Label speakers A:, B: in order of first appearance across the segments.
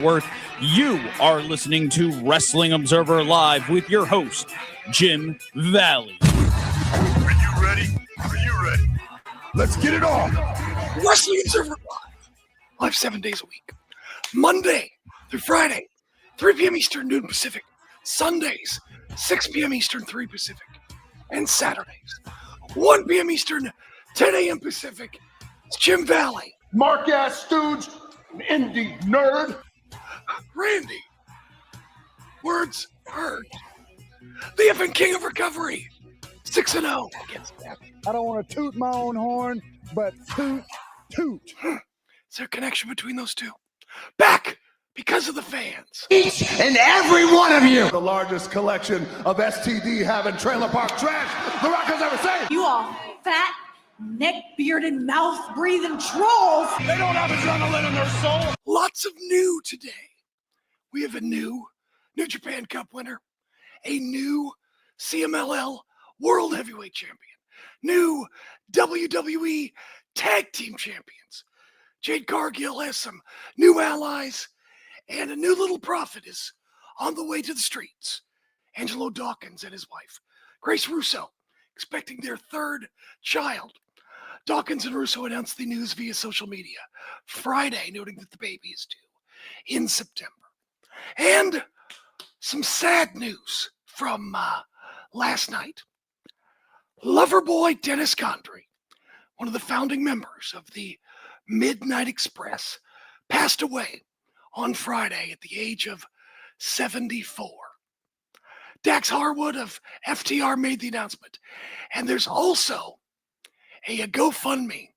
A: Worth. You are listening to Wrestling Observer Live with your host, Jim Valley.
B: Are you ready? Are you ready? Let's get it on.
C: Wrestling Observer Live 7 days a week. Monday through Friday, 3 p.m. Eastern, noon Pacific. Sundays, 6 p.m. Eastern, 3 Pacific. And Saturdays, 1 p.m. Eastern, 10 a.m. Pacific. It's Jim Valley.
B: Mark-ass stooge, indie nerd.
C: Randy. Words heard. The effing king of recovery. 6-0 against that.
D: I don't want to toot my own horn, but toot.
C: Is there a connection between those two? Back because of the fans.
B: Each and every one of you. The largest collection of STD having trailer park trash the Rock has ever seen.
E: You all fat, neck-bearded, mouth-breathing trolls.
B: They don't have adrenaline in their soul.
C: Lots of new today. We have a new New Japan Cup winner, a new CMLL World Heavyweight Champion, new WWE Tag Team Champions. Jade Cargill has some new allies, and a new little prophet is on the way to the streets. Angelo Dawkins and his wife, Grace Russo, expecting their third child. Dawkins and Russo announced the news via social media Friday, noting that the baby is due in September. And some sad news from last night. Loverboy Dennis Condrey, one of the founding members of the Midnight Express, passed away on Friday at the age of 74. Dax Harwood of FTR made the announcement. And there's also a GoFundMe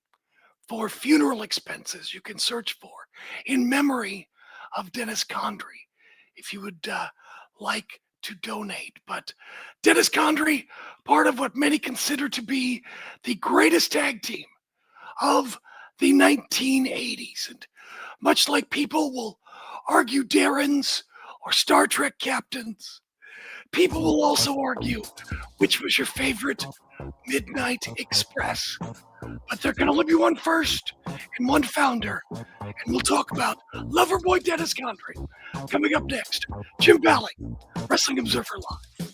C: for funeral expenses you can search for in memory of Dennis Condrey if you would like to donate. But Dennis Condrey, part of what many consider to be the greatest tag team of the 1980s. And much like people will argue Darren's or Star Trek captains, people will also argue which was your favorite Midnight Express. But there can only be one first and one founder. And we'll talk about Loverboy Dennis Condrey. Coming up next, Jim Valley, Wrestling Observer Live.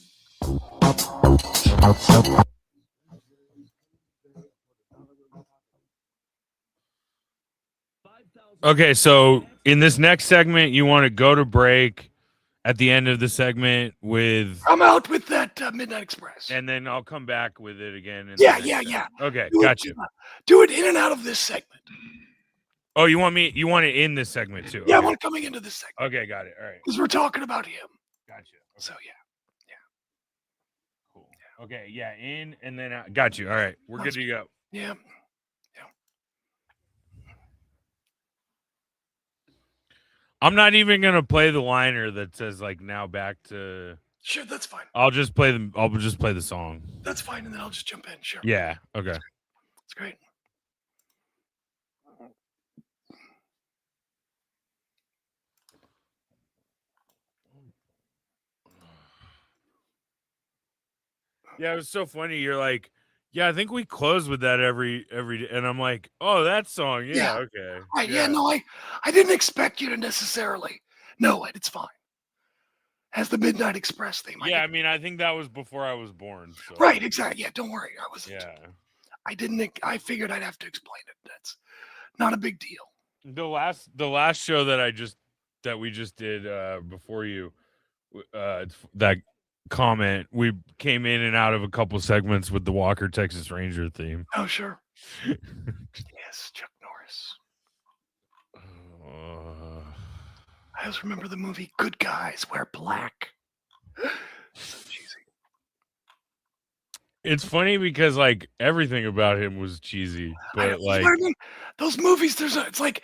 F: Okay, so in this next segment, you want to go to break at the end of the segment with...
C: I'm out with that Midnight Express.
F: And then I'll come back with it again.
C: Yeah.
F: Okay,
C: Do
F: gotcha.
C: Do it in and out of this segment.
F: Oh, you want it in this segment too?
C: Yeah,
F: Okay.
C: I want it coming into this segment.
F: Okay, got it. All right.
C: Because we're talking about him.
F: Gotcha. Okay.
C: So, yeah.
F: Cool. Okay, yeah, in and then out. Got you. All right, we're good to go.
C: Yeah.
F: I'm not even gonna play the liner that says like now back to.
C: Sure, that's fine.
F: I'll just play the song.
C: That's fine, and then I'll just jump in. Sure.
F: Yeah. Okay.
C: It's great.
F: Yeah, it was so funny. You're like, yeah, I think we close with that every day, and I'm like, oh, that song. Yeah. Okay.
C: Right. Yeah. No, I didn't expect you to necessarily know it. It's fine. Has the Midnight Express theme.
F: Yeah, I mean, I think that was before I was born. So.
C: Right. Exactly. Yeah. Don't worry. I wasn't.
F: Yeah.
C: I didn't. I figured I'd have to explain it. That's not a big deal.
F: The last show that we just did before you, that comment, we came in and out of a couple segments with the Walker Texas Ranger theme.
C: Oh, sure. Yes, Chuck Norris. I always remember the movie Good Guys Wear Black. So cheesy.
F: It's funny because like everything about him was cheesy, but like
C: those movies, it's like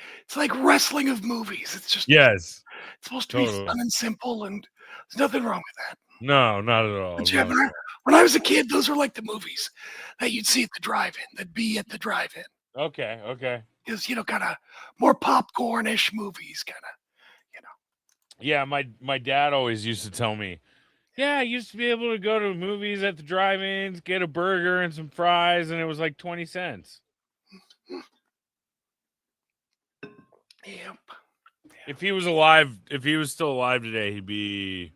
C: wrestling of movies. It's just
F: yes,
C: it's supposed to be fun and simple, and there's nothing wrong with that.
F: No, not at all.
C: But yeah, when I was a kid, those were like the movies that you'd see at the drive-in, that'd be at the drive-in.
F: Okay.
C: Because kind of more popcorn-ish movies, kind of.
F: Yeah, my dad always used to tell me, yeah, I used to be able to go to movies at the drive-ins, get a burger and some fries, and it was like 20 cents.
C: Yep.
F: If he was alive, if he was still alive today, he'd be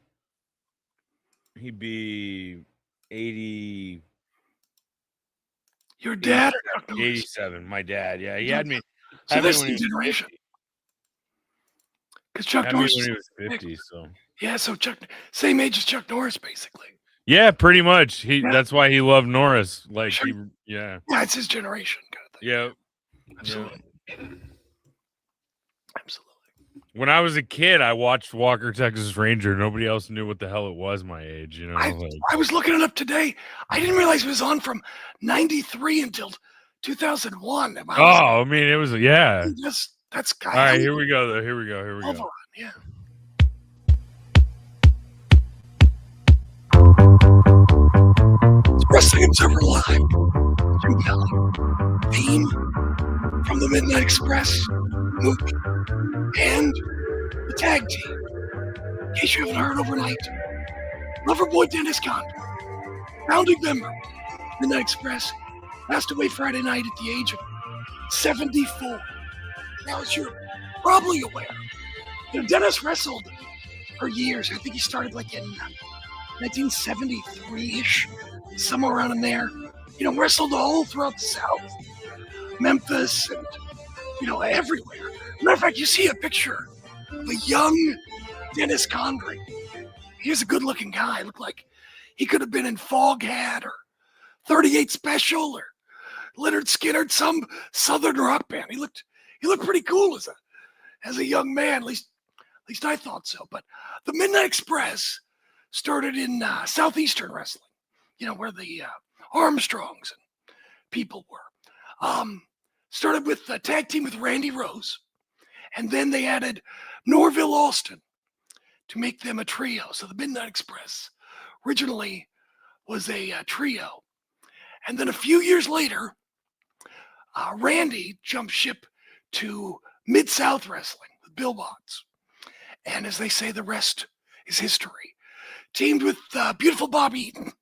F: 80.
C: Your dad or Chuck Norris?
F: 87. My dad. Yeah, he
C: Yeah.
F: had me.
C: So
F: Had me
C: this
F: when he was
C: generation.
F: 50.
C: Because Chuck
F: Had me
C: Norris
F: when he
C: is
F: was 50. So
C: yeah, so same age as Chuck Norris, basically.
F: yeah, pretty much.
C: Yeah.
F: That's why he loved Norris. Like
C: Sure.
F: yeah,
C: It's his generation kind of thing.
F: yeah.
C: Absolutely. Absolutely.
F: When I was a kid, I watched Walker Texas Ranger. Nobody else knew what the hell it was my age. You know,
C: I was looking it up today. I didn't realize it was on from 93 until 2001.
F: I mean, it was
C: That's
F: all right. Here we go. Though. Here we go.
C: Overrun, yeah. It's Wrestling Observer Live. Jim Kelly. Theme from the Midnight Express movie and the tag team. In case you haven't heard overnight, Loverboy Dennis Condrey, founding member, Midnight Express, passed away Friday night at the age of 74. Now, as you're probably aware, Dennis wrestled for years. I think he started like in 1973-ish, somewhere around in there. Wrestled all throughout the South, Memphis, and everywhere. Matter of fact, you see a picture of a young Dennis Condrey. He's a good-looking guy. Looked like he could have been in Foghat or 38 Special or Leonard Skinner, some Southern rock band. He looked pretty cool as a young man. At least I thought so. But the Midnight Express started in Southeastern wrestling. Where the Armstrongs and people were. Started with a tag team with Randy Rose, and then they added Norville Austin to make them a trio. So the Midnight Express originally was a trio. And then a few years later, Randy jumped ship to Mid-South Wrestling with Bill Watts. And as they say, the rest is history. Teamed with beautiful Bob Eaton,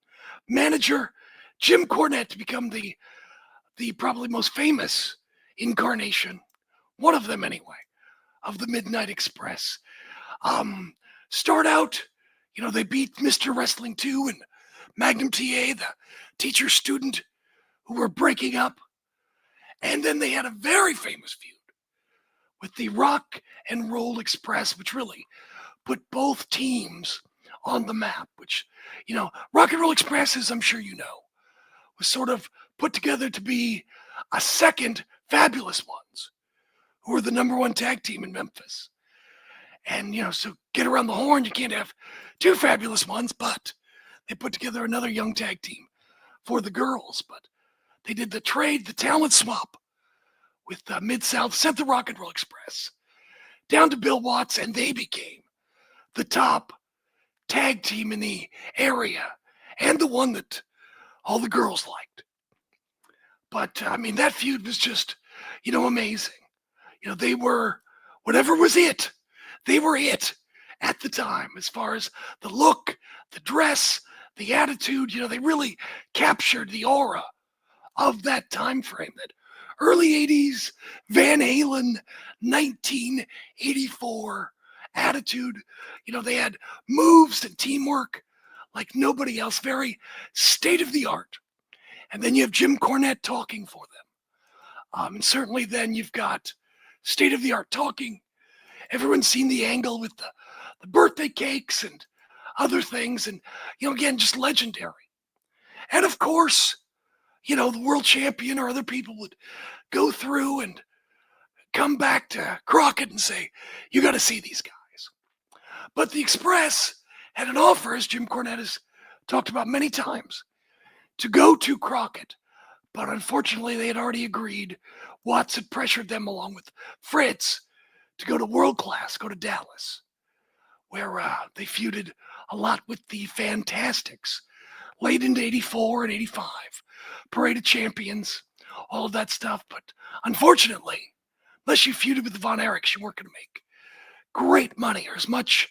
C: manager Jim Cornette to become the probably most famous incarnation, one of them anyway, of the Midnight Express. Start out, they beat Mr. Wrestling 2 and Magnum TA, the teacher-student who were breaking up. And then they had a very famous feud with the Rock and Roll Express, which really put both teams on the map, which, Rock and Roll Express, as I'm sure you know, was sort of put together to be a second Fabulous Ones, who were the #1 tag team in Memphis. And, so get around the horn, you can't have two Fabulous Ones, but they put together another young tag team for the girls. But they did the trade, the talent swap with Mid-South, sent the Rock and Roll Express down to Bill Watts, and they became the top tag team in the area and the one that all the girls liked. But that feud was just, amazing. They were, whatever was it, they were it at the time as far as the look, the dress, the attitude. They really captured the aura of that time frame, that early 80s Van Halen 1984 attitude. They had moves and teamwork like nobody else, very state of the art. And then you have Jim Cornette talking for them. And certainly then you've got state of the art talking. Everyone's seen the angle with the birthday cakes and other things. And, again, just legendary. And of course, the world champion or other people would go through and come back to Crockett and say, you got to see these guys. But the Express had an offer, as Jim Cornette has talked about many times, to go to Crockett. But unfortunately, they had already agreed. Watts had pressured them along with Fritz to go to World Class, go to Dallas, where they feuded a lot with the Fantastics late into 84 and 85. Parade of Champions, all of that stuff. But unfortunately, unless you feuded with the Von Erichs, you weren't going to make great money or as much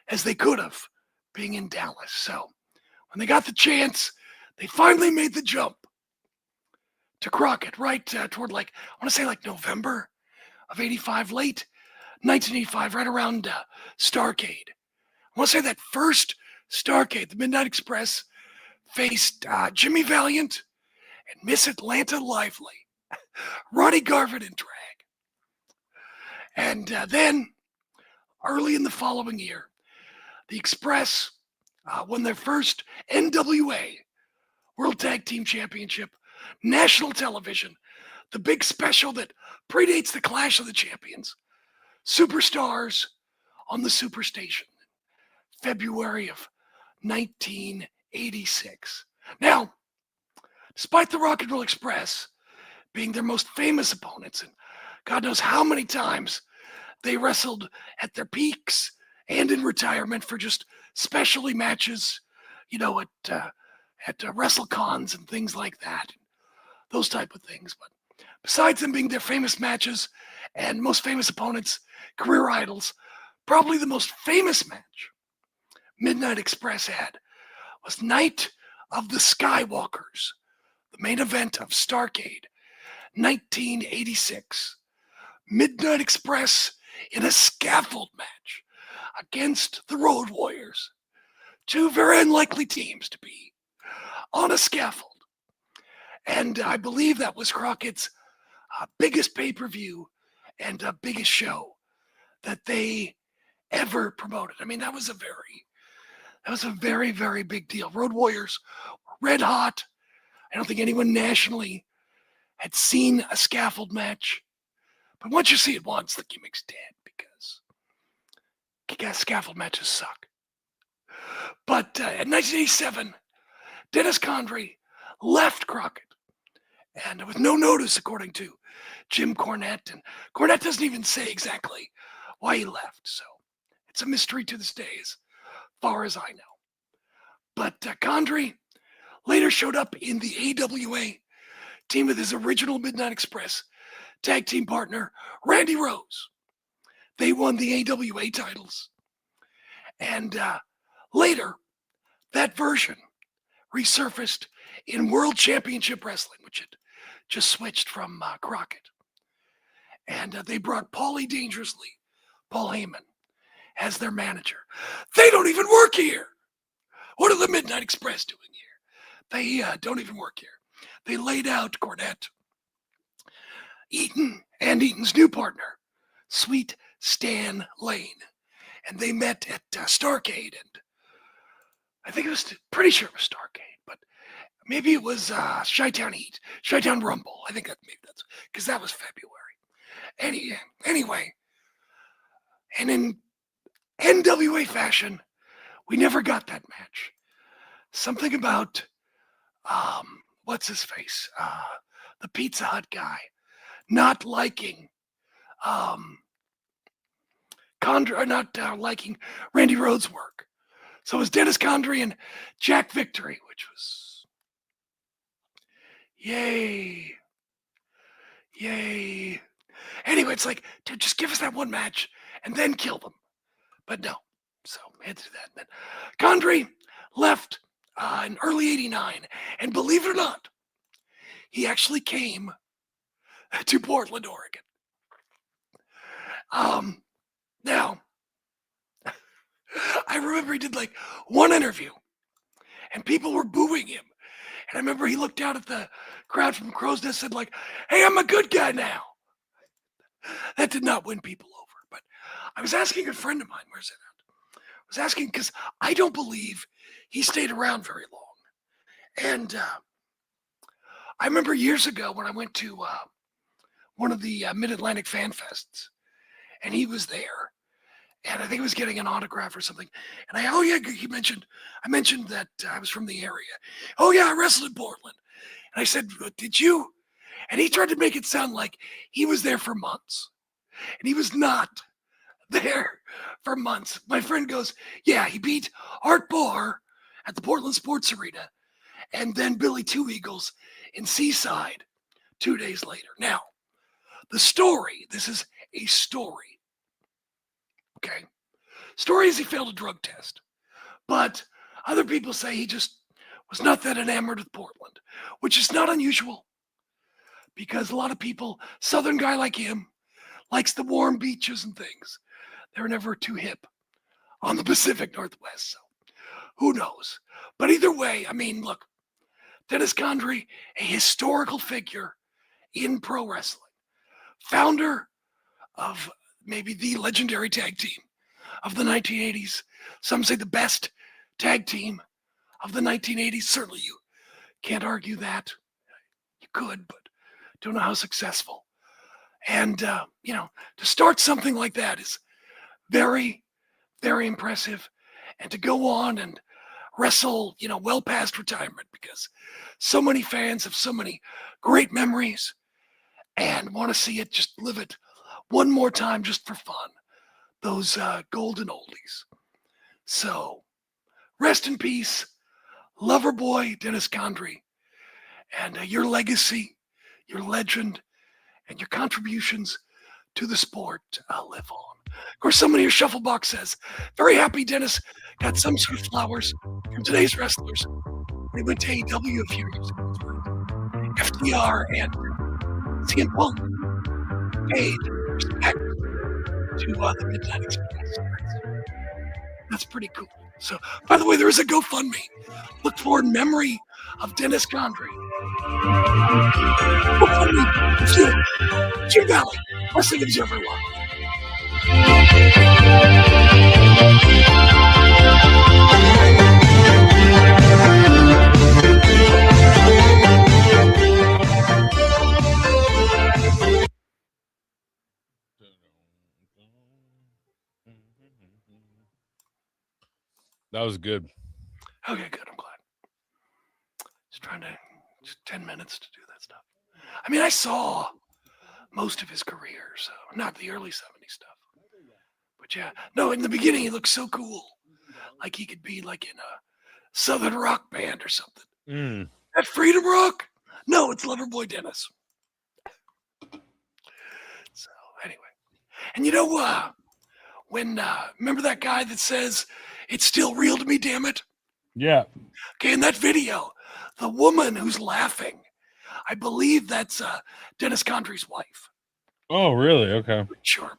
C: as they could have being in Dallas. So when they got the chance, they finally made the jump to Crockett, right toward I want to say November of 85, late 1985, right around Starrcade. I want to say that first Starrcade, the Midnight Express faced Jimmy Valiant and Miss Atlanta Lively, Ronnie Garvin in drag. And then, early in the following year, the Express won their first NWA World Tag Team Championship, national television, the big special that predates the Clash of the Champions, Superstars on the Superstation, February of 1986. Now, despite the Rock and Roll Express being their most famous opponents, and God knows how many times they wrestled at their peaks and in retirement for just specialty matches, you know, at WrestleCons and things like that, those type of things. But besides them being their famous matches and most famous opponents, career idols, probably the most famous match Midnight Express had was Night of the Skywalkers, the main event of Starrcade, 1986. Midnight Express in a scaffold match against the Road Warriors, two very unlikely teams to be on a scaffold. And I believe that was Crockett's biggest pay-per-view and biggest show that they ever promoted. I mean, that was a very, very big deal. Road Warriors were red hot. I don't think anyone nationally had seen a scaffold match. But once you see it once, the gimmick's dead because scaffold matches suck. But in 1987, Dennis Condrey left Crockett, and with no notice, according to Jim Cornette. And Cornette doesn't even say exactly why he left, so it's a mystery to this day as far as I know. But Condrey later showed up in the AWA team with his original Midnight Express tag team partner, Randy Rose. They won the AWA titles. And later, that version resurfaced in World Championship Wrestling, which had just switched from Crockett. And they brought Paulie Dangerously, Paul Heyman, as their manager. They don't even work here. What are the Midnight Express doing here? They don't even work here. They laid out Cornette, Eaton, and Eaton's new partner, Sweet Stan Lane. And they met at Starrcade, and I think it was pretty sure it was Starrcade, but maybe it was Chi-Town Heat, Chi-Town Rumble. I think maybe that's because that was February. Anyway, and in NWA fashion, we never got that match. Something about what's his face, the Pizza Hut guy, not liking liking Randy Rhodes' work. So it was Dennis Condrey and Jack Victory, which was yay. Anyway, it's like, dude, just give us that one match and then kill them. But no. So we had to do that. And then Condrey left in early '89, and believe it or not, he actually came to Portland, Oregon. Now, I remember he did like one interview, and people were booing him. And I remember he looked out at the crowd from Crow's Nest and said like, "Hey, I'm a good guy now." That did not win people over. But I was asking a friend of mine, where's it at? I was asking because I don't believe he stayed around very long. And I remember years ago when I went to one of the Mid-Atlantic Fan Fests, and he was there, and I think he was getting an autograph or something. And I mentioned that I was from the area. Oh yeah, I wrestled in Portland. And I said, "Did you?" And he tried to make it sound like he was there for months, and he was not there for months. My friend goes, "Yeah, he beat Art Barr at the Portland Sports Arena, and then Billy Two Eagles in Seaside 2 days later." Now, the story, this is a story. Okay. Story is he failed a drug test. But other people say he just was not that enamored with Portland, which is not unusual because a lot of people, Southern guy like him, likes the warm beaches and things. They were never too hip on the Pacific Northwest, so who knows? But either way, I mean, look, Dennis Condrey, a historical figure in pro wrestling, founder of maybe the legendary tag team of the 1980s. Some say the best tag team of the 1980s. Certainly you can't argue that. You could, but don't know how successful. And, to start something like that is very, very impressive. And to go on and wrestle, well past retirement, because so many fans have so many great memories and want to see it, just live it one more time just for fun. Those golden oldies. So rest in peace, lover boy Dennis Condrey, and your legacy, your legend, and your contributions to the sport live on. Of course, somebody in your shuffle box says, very happy Dennis got some sort of flowers from today's wrestlers. They went to AEW a few years ago. FDR and CM Punk paid respect to the Midnight Express. That's pretty cool. So, by the way, there is a GoFundMe. Look for in memory of Dennis Condrey. GoFundMe, Jim Valley, Wrestling Observer Live.
F: That was good.
C: Okay, good. I'm glad. Just 10 minutes to do that stuff. I mean, I saw most of his career, so not the early 70s stuff. But yeah, no, in the beginning, he looked so cool. Like he could be like in a Southern rock band or something. That Freedom Rock? No, it's Loverboy Dennis. So anyway, and when remember that guy that says it's still real to me, damn it?
F: Yeah.
C: Okay, in that video, the woman who's laughing, I believe that's Dennis Condrey's wife.
F: Oh, really? Okay.
C: Pretty sure.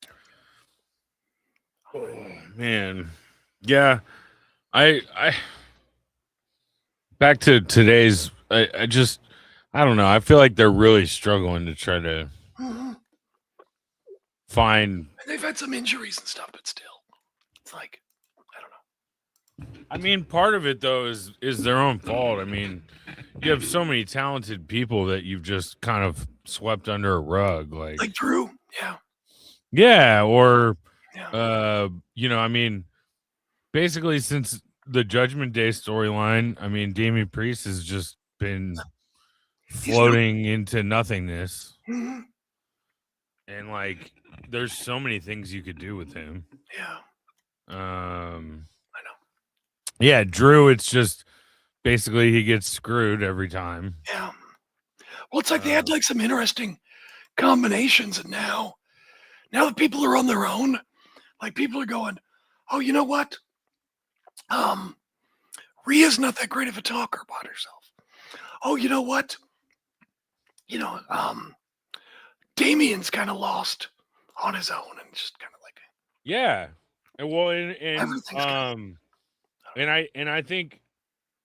C: Yeah.
F: Oh, man. Yeah. I back to today's, I don't know. I feel like they're really struggling to try to find.
C: They've had some injuries and stuff, but still, it's like, I don't know.
F: I mean, part of it though is their own fault. I mean, you have so many talented people that you've just kind of swept under a rug, like
C: Drew, yeah.
F: Yeah, or
C: Yeah.
F: I mean, basically since the Judgment Day storyline, I mean, Damian Priest has just been floating into nothingness.
C: Mhm.
F: And like there's so many things you could do with him.
C: Yeah.
F: I
C: know.
F: Yeah, Drew, it's just basically he gets screwed every time.
C: Yeah. Well, it's like they had like some interesting combinations, and now that people are on their own, like people are going, oh, you know what? Rhea's not that great of a talker about herself. Oh, you know what? Damien's kind of lost on his own and just kind of like,
F: Yeah. And well,
C: everything's
F: and I think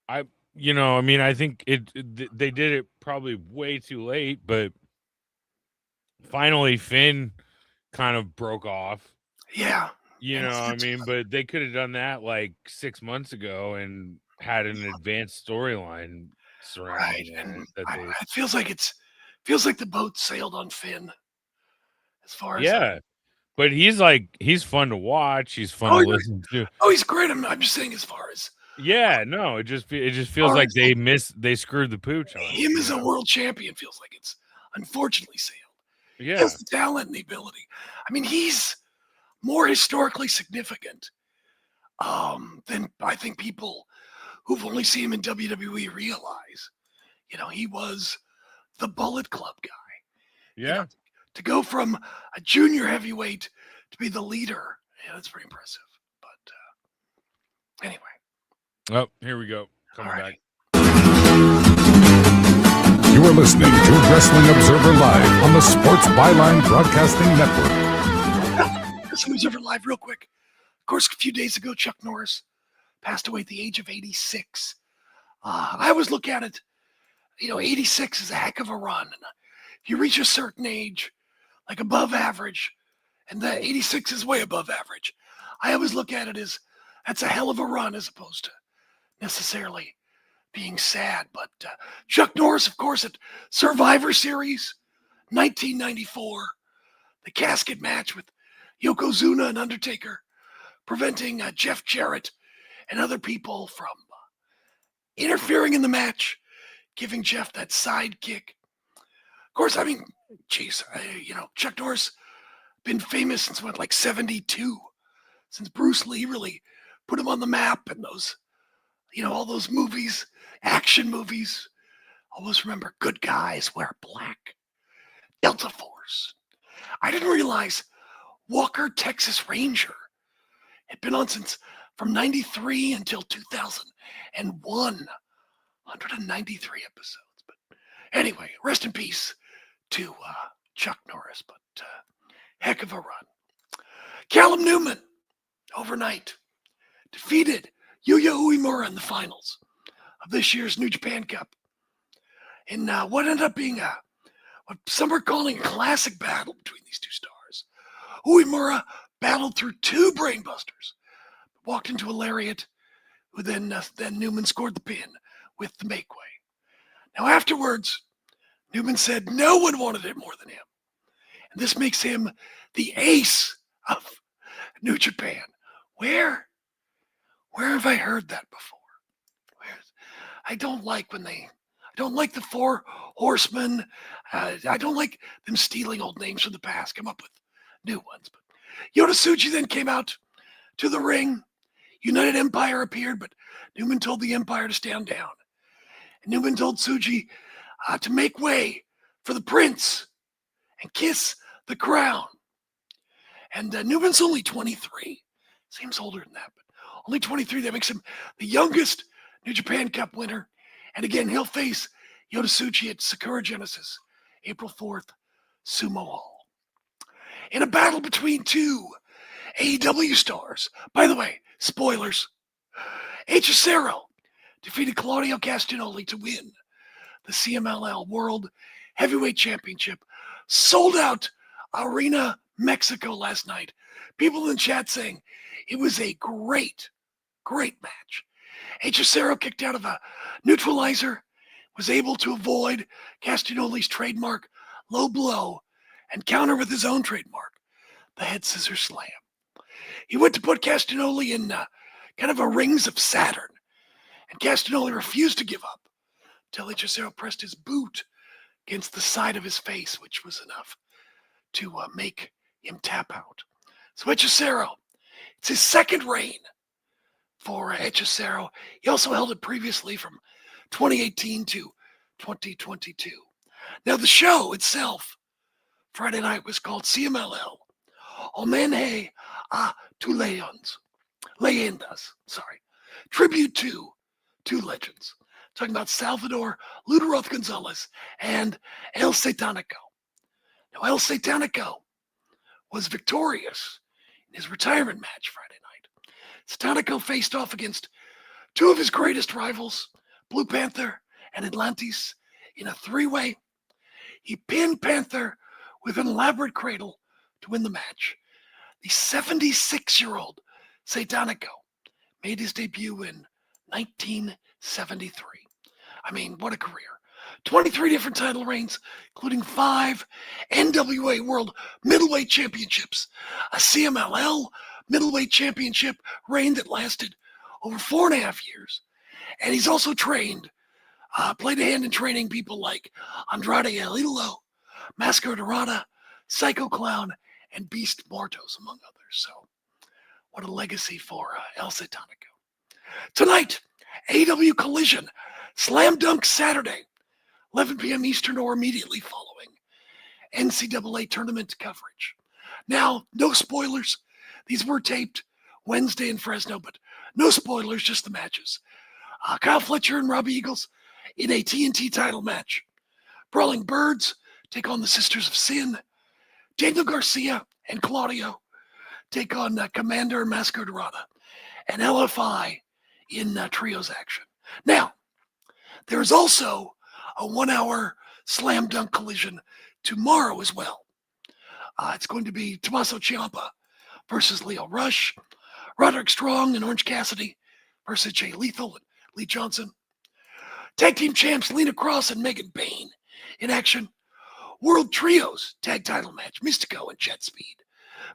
F: I think they did it probably way too late, but finally Finn kind of broke off.
C: yeah.
F: But they could have done that like 6 months ago and had an advanced storyline surrounding
C: Right.
F: it.
C: And it feels like the boat sailed on Finn. As far as
F: Yeah. But he's fun to watch. He's fun to listen to.
C: Oh, he's great. I'm just saying, as far as
F: No, it just feels like they screwed the pooch on
C: him as a world champion. Feels like it's unfortunately sailed.
F: Yeah,
C: He has the talent and the ability. I mean, he's more historically significant than I think people who've only seen him in WWE realize. He was the Bullet Club guy.
F: yeah.
C: To go from a junior heavyweight to be the leader, that's pretty impressive. But anyway.
F: Oh, here we go. Coming
C: All right.
F: back.
G: are listening to Wrestling Observer Live on the Sports Byline Broadcasting Network.
C: Wrestling Observer Live real quick. Of course, a few days ago, Chuck Norris passed away at the age of 86. I always look at it, 86 is a heck of a run. If you reach a certain age, like above average, and the 86 is way above average, I always look at it as that's a hell of a run as opposed to necessarily being sad. But Chuck Norris, of course, at Survivor Series 1994, the casket match with Yokozuna and Undertaker, preventing Jeff Jarrett and other people from interfering in the match, giving Jeff that sidekick. Of course, Chuck Norris been famous since like 72, since Bruce Lee really put him on the map, and those, all those movies, action movies. Always remember Good Guys Wear Black, Delta Force. I didn't realize Walker, Texas Ranger had been on from 93 until 2001. 193 episodes. But anyway, rest in peace to Chuck Norris, but heck of a run. Callum Newman, overnight, defeated Yuya Uemura in the finals of this year's New Japan Cup in what ended up being what some are calling a classic battle between these two stars. Uemura battled through two brainbusters, walked into a lariat, who then Newman scored the pin with the make way. Now afterwards, Newman said no one wanted it more than him. And this makes him the ace of New Japan. Where have I heard that before? I don't like the Four Horsemen. I don't like them stealing old names from the past, come up with new ones. But Yota Tsuji then came out to the ring. United Empire appeared, but Newman told the Empire to stand down. And Newman told Tsuji to make way for the prince and kiss the crown. And Newman's only 23. Seems older than that, but only 23. That makes him the youngest New Japan Cup winner. And again, he'll face Yota Tsuji at Sakura Genesis, April 4th, Sumo Hall. In a battle between two AEW stars. By the way, spoilers. Hechicero defeated Claudio Castagnoli to win the CMLL World Heavyweight Championship. Sold out Arena Mexico last night. People in the chat saying it was a great match. Hechicero kicked out of a neutralizer, was able to avoid Castagnoli's trademark low blow and counter with his own trademark, the head scissor slam. He went to put Castagnoli in kind of a rings of Saturn, and Castagnoli refused to give up until Hechicero pressed his boot against the side of his face, which was enough to make him tap out. So Hechicero, it's his second reign for Hechicero. He also held it previously from 2018 to 2022. Now the show itself, Friday night, was called CMLL Homenaje a two leyendas, tribute to two legends. Talking about Salvador Luderoth Gonzalez and El Satanico. Now El Satanico was victorious in his retirement match Friday night. Satanico faced off against two of his greatest rivals, Blue Panther and Atlantis, in a three-way. He pinned Panther with an elaborate cradle to win the match. The 76-year-old Satanico made his debut in 1973. I mean, what a career. 23 different title reigns, including 5 NWA World Middleweight Championships, a CMLL Middleweight Championship reign that lasted over 4.5 years. And he's also played a hand in training people like Andrade El Idolo, Mascara Dorada, Psycho Clown, and Beast Mortos, among others. So, what a legacy for El Satanico. Tonight, AEW Collision, Slam Dunk Saturday, 11 p.m. Eastern or immediately following NCAA tournament coverage. Now, no spoilers. These were taped Wednesday in Fresno, but no spoilers, just the matches. Kyle Fletcher and Robbie Eagles in a TNT title match Brawling Birds take on the Sisters of Sin. Daniel Garcia and Claudio take on Commander and Masco Dorada. And LFI in trios action. Now, there is also a 1 hour slam dunk collision tomorrow as well. It's going to be Tommaso Ciampa versus Leo Rush, Roderick Strong and Orange Cassidy versus Jay Lethal and Lee Johnson. Tag team champs Lena Cross and Megan Bayne in action. World Trios tag title match Mystico and Jet Speed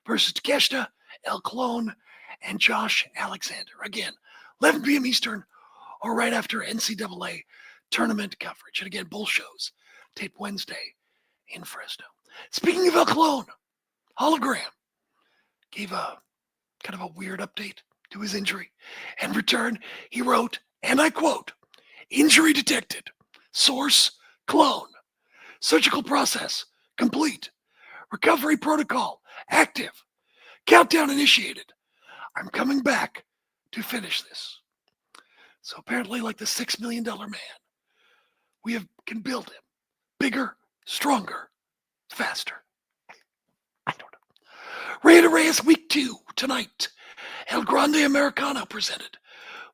C: versus Takeshita, El Clone, and Josh Alexander. Again, 11 p.m. Eastern or right after NCAA tournament coverage. And again, both shows taped Wednesday in Fresno. Speaking of El Clone, Hologram gave a kind of a weird update to his injury. In return, he wrote, and I quote, "Injury detected. Source, clone. Surgical process, complete. Recovery protocol, active. Countdown initiated. I'm coming back to finish this." So apparently, like the $6 million man, we can build him bigger, stronger, faster. I don't know. Rey de Reyes Week 2 tonight. El Grande Americano presented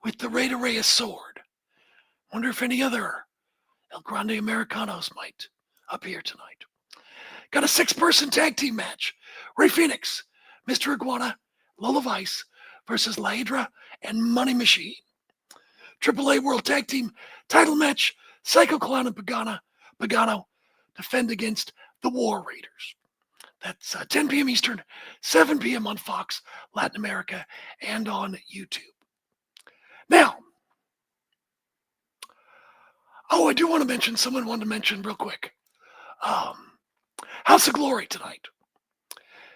C: with the Rey de Reyes sword. Wonder if any other El Grande Americanos might appear tonight. Got a 6-person tag team match. Rey Fenix, Mr. Iguana, Lola Vice versus La Hydra and Money Machine. AAA World Tag Team title match. Psycho Clown and Pagano defend against the War Raiders. That's 10 p.m. Eastern, 7 p.m. on Fox, Latin America, and on YouTube. Now, I do want to mention, someone wanted to mention real quick, House of Glory tonight.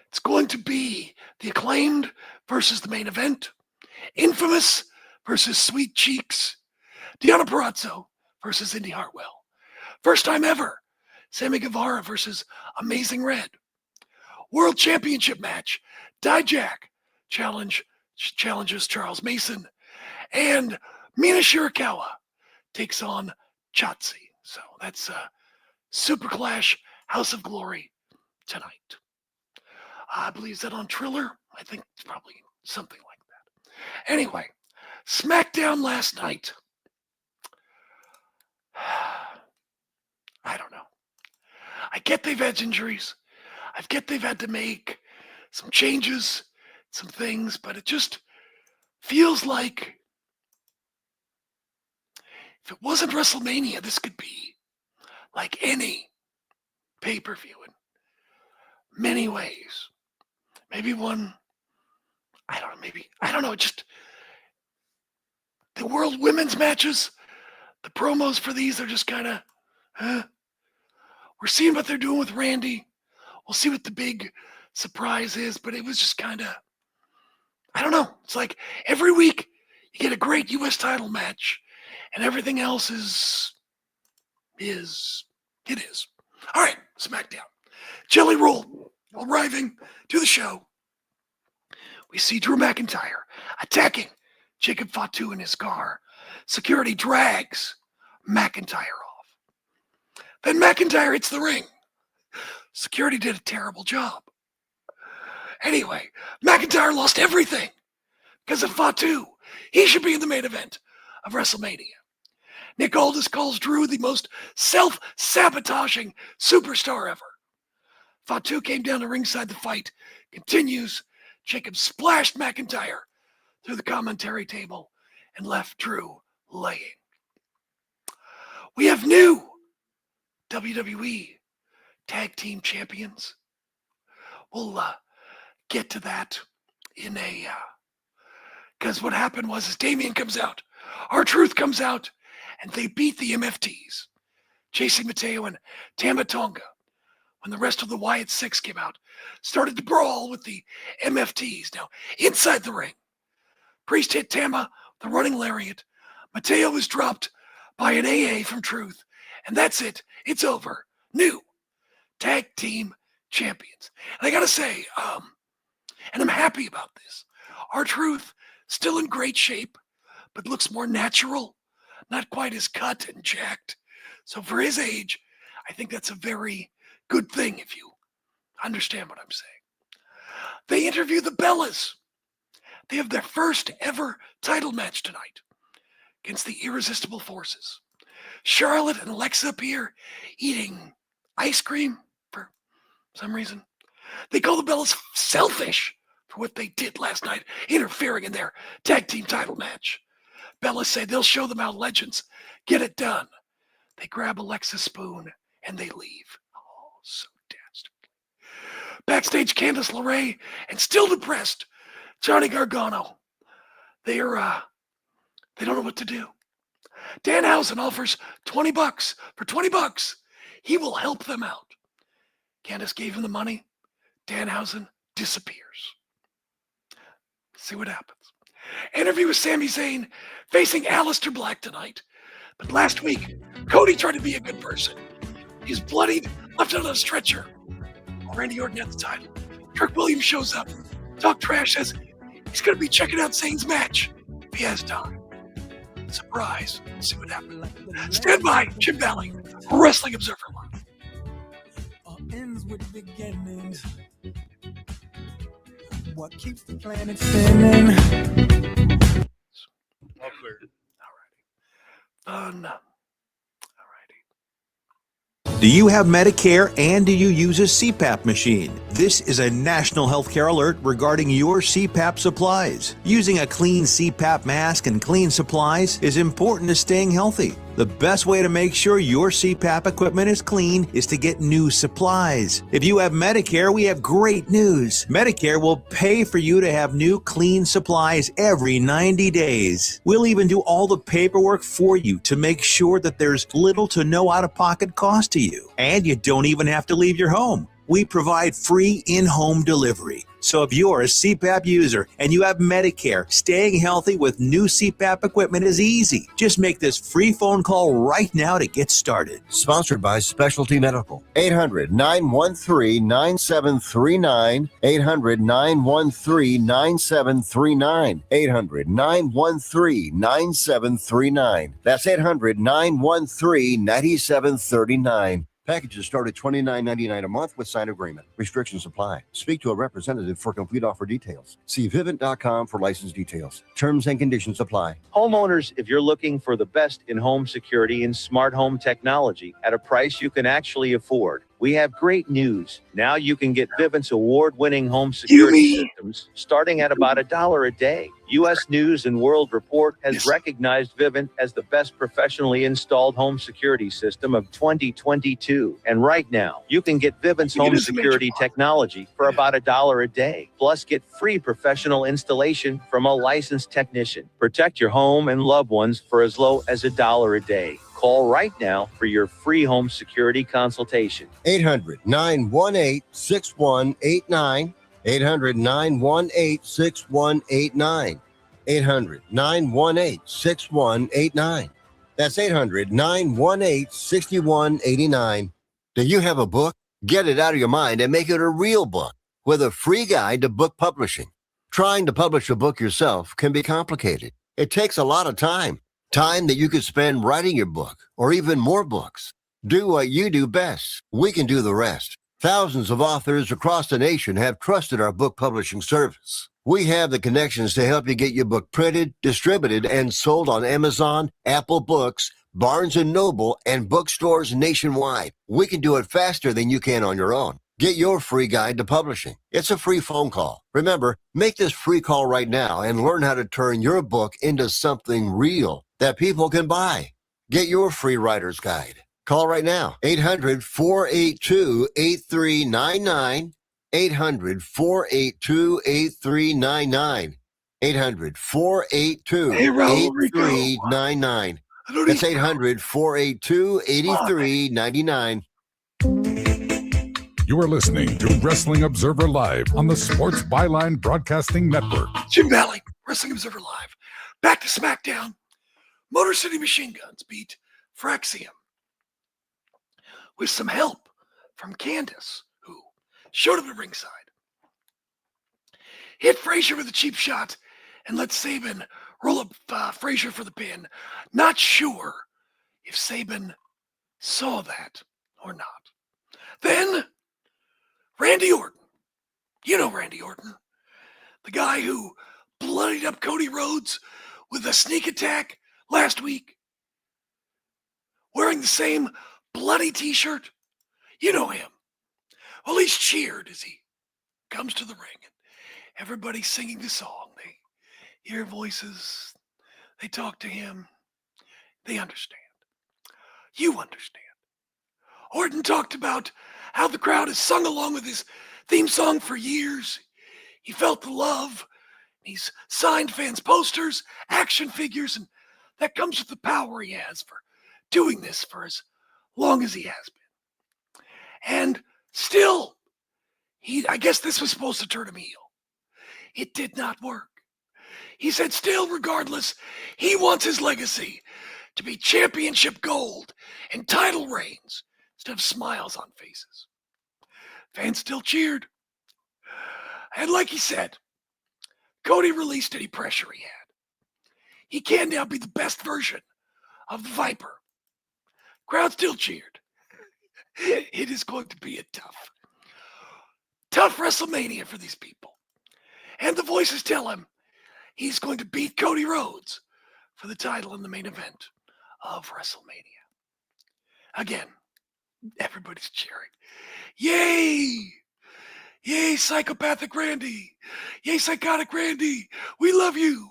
C: It's going to be the Acclaimed versus the main event, Infamous versus Sweet Cheeks, Deonna Purrazzo versus Indy Hartwell. First time ever, Sammy Guevara versus Amazing Red. World Championship match, Dijak challenges Charles Mason, and Mina Shirakawa takes on Shotzi. So that's Super Clash, House of Glory tonight. I believe that on Triller. I think it's probably something like that. Anyway, Smackdown last night. I don't know. I get they've had injuries. I get they've had to make some changes, some things, but it just feels like if it wasn't WrestleMania, this could be like any pay-per-view in many ways. Maybe one, I don't know, just the World Women's matches, the promos for these are just kind of, we're seeing what they're doing with Randy. We'll see what the big surprise is, but it was just kind of, I don't know. It's like every week you get a great U.S. title match and everything else is. All right, Smackdown. Jelly Roll arriving to the show. We see Drew McIntyre attacking Jacob Fatu in his car. Security drags McIntyre off. Then McIntyre hits the ring. Security did a terrible job. Anyway, McIntyre lost everything because of Fatu. He should be in the main event of WrestleMania. Nick Aldis calls Drew the most self-sabotaging superstar ever. Fatu came down to ringside. The fight continues. Jacob splashed McIntyre through the commentary table and left Drew laying. We have new WWE Tag Team Champions. We'll get to that in because what happened was Damian comes out, R-Truth comes out, and they beat the MFTs, JC Mateo and Tama Tonga. When the rest of the Wyatt Six came out, started to brawl with the MFTs. Now, inside the ring, Priest hit Tama with a running lariat. Mateo was dropped by an AA from Truth, and that's it. It's over. New Tag Team Champions. And I gotta say, and I'm happy about this, R-Truth still in great shape, but looks more natural, not quite as cut and jacked. So for his age, I think that's a very good thing if you understand what I'm saying. They interview the Bellas. They have their first ever title match tonight against the Irresistible Forces. Charlotte and Alexa appear eating ice cream for some reason. They call the Bellas selfish for what they did last night, interfering in their tag team title match. Bellas say they'll show them how legends get it done. They grab Alexa's spoon and they leave. Oh, so dastardly. Backstage, Candice LeRae and still depressed Johnny Gargano. They don't know what to do. Danhausen offers $20. For $20, he will help them out. Candice gave him the money. Danhausen disappears. See what happens. Interview with Sami Zayn facing Aleister Black tonight. But last week, Cody tried to be a good person. He's bloodied, left on a stretcher. Randy Orton at the title. Kirk Williams shows up. Talk trash, says he's going to be checking out Zayn's match if he has time. Surprise. See what happens. Stand by, Jim Valley, Wrestling Observer Live.
H: Ends with beginnings. What keeps the planet spinning?
C: All clear. All righty.
I: Do you have Medicare and do you use a CPAP machine? This is a national healthcare alert regarding your CPAP supplies. Using a clean CPAP mask and clean supplies is important to staying healthy. The best way to make sure your CPAP equipment is clean is to get new supplies. If you have Medicare, we have great news. Medicare will pay for you to have new clean supplies every 90 days. We'll even do all the paperwork for you to make sure that there's little to no out-of-pocket cost to you. And you don't even have to leave your home. We provide free in-home delivery. So if you're a CPAP user and you have Medicare, staying healthy with new CPAP equipment is easy. Just make this free phone call right now to get started.
J: Sponsored by Specialty Medical. 800-913-9739. 800-913-9739. 800-913-9739. That's 800-913-9739. Packages start at $29.99 a month with signed agreement. Restrictions apply. Speak to a representative for complete offer details. See Vivint.com for license details. Terms and conditions apply.
K: Homeowners, if you're looking for the best in home security and smart home technology at a price you can actually afford, we have great news. Now you can get Vivint's award-winning home security systems starting at about $1 a day. U.S. News and World Report has recognized Vivint as the best professionally installed home security system of 2022. And right now, you can get Vivint's home security technology for about $1 a day. Plus, get free professional installation from a licensed technician. Protect your home and loved ones for as low as $1 a day. Call right now for your free home security consultation.
J: 800-918-6189. 800-918-6189. 800-918-6189. That's 800-918-6189. Do you have a book? Get it out of your mind and make it a real book with a free guide to book publishing. Trying to publish a book yourself can be complicated. It takes a lot of time. Time that you could spend writing your book or even more books. Do what you do best. We can do the rest. Thousands of authors across the nation have trusted our book publishing service. We have the connections to help you get your book printed, distributed, and sold on Amazon, Apple Books, Barnes & Noble, and bookstores nationwide. We can do it faster than you can on your own. Get your free guide to publishing. It's a free phone call. Remember, make this free call right now and learn how to turn your book into something real that people can buy. Get your free writer's guide. Call right now. 800-482-8399. 800-482-8399. 800-482-8399. That's 800-482-8399.
G: You are listening to Wrestling Observer Live on the Sports Byline Broadcasting Network.
C: Jim Valley, Wrestling Observer Live. Back to Smackdown. Motor City Machine Guns beat Fraxium with some help from Candice, who showed up at ringside. Hit Frazier with a cheap shot and let Sabin roll up Frazier for the pin. Not sure if Sabin saw that or not. Then, Randy Orton. You know Randy Orton. The guy who bloodied up Cody Rhodes with a sneak attack last week. Wearing the same bloody t-shirt. You know him. Well, he's cheered as he comes to the ring. And everybody's singing the song. They hear voices. They talk to him. They understand. You understand. Orton talked about how the crowd has sung along with his theme song for years. He felt the love. He's signed fans' posters, action figures, and that comes with the power he has for doing this for as long as he has been. And still, I guess this was supposed to turn him heel. It did not work. He said still, regardless, he wants his legacy to be championship gold and title reigns instead of smiles on faces. Fans still cheered. And like he said, Cody released any pressure he had. He can now be the best version of the Viper. Crowd still cheered. It is going to be a tough WrestleMania for these people. And the voices tell him he's going to beat Cody Rhodes for the title in the main event of WrestleMania. Again, everybody's cheering. Yay! Yay, psychopathic Randy. Yay, psychotic Randy. We love you.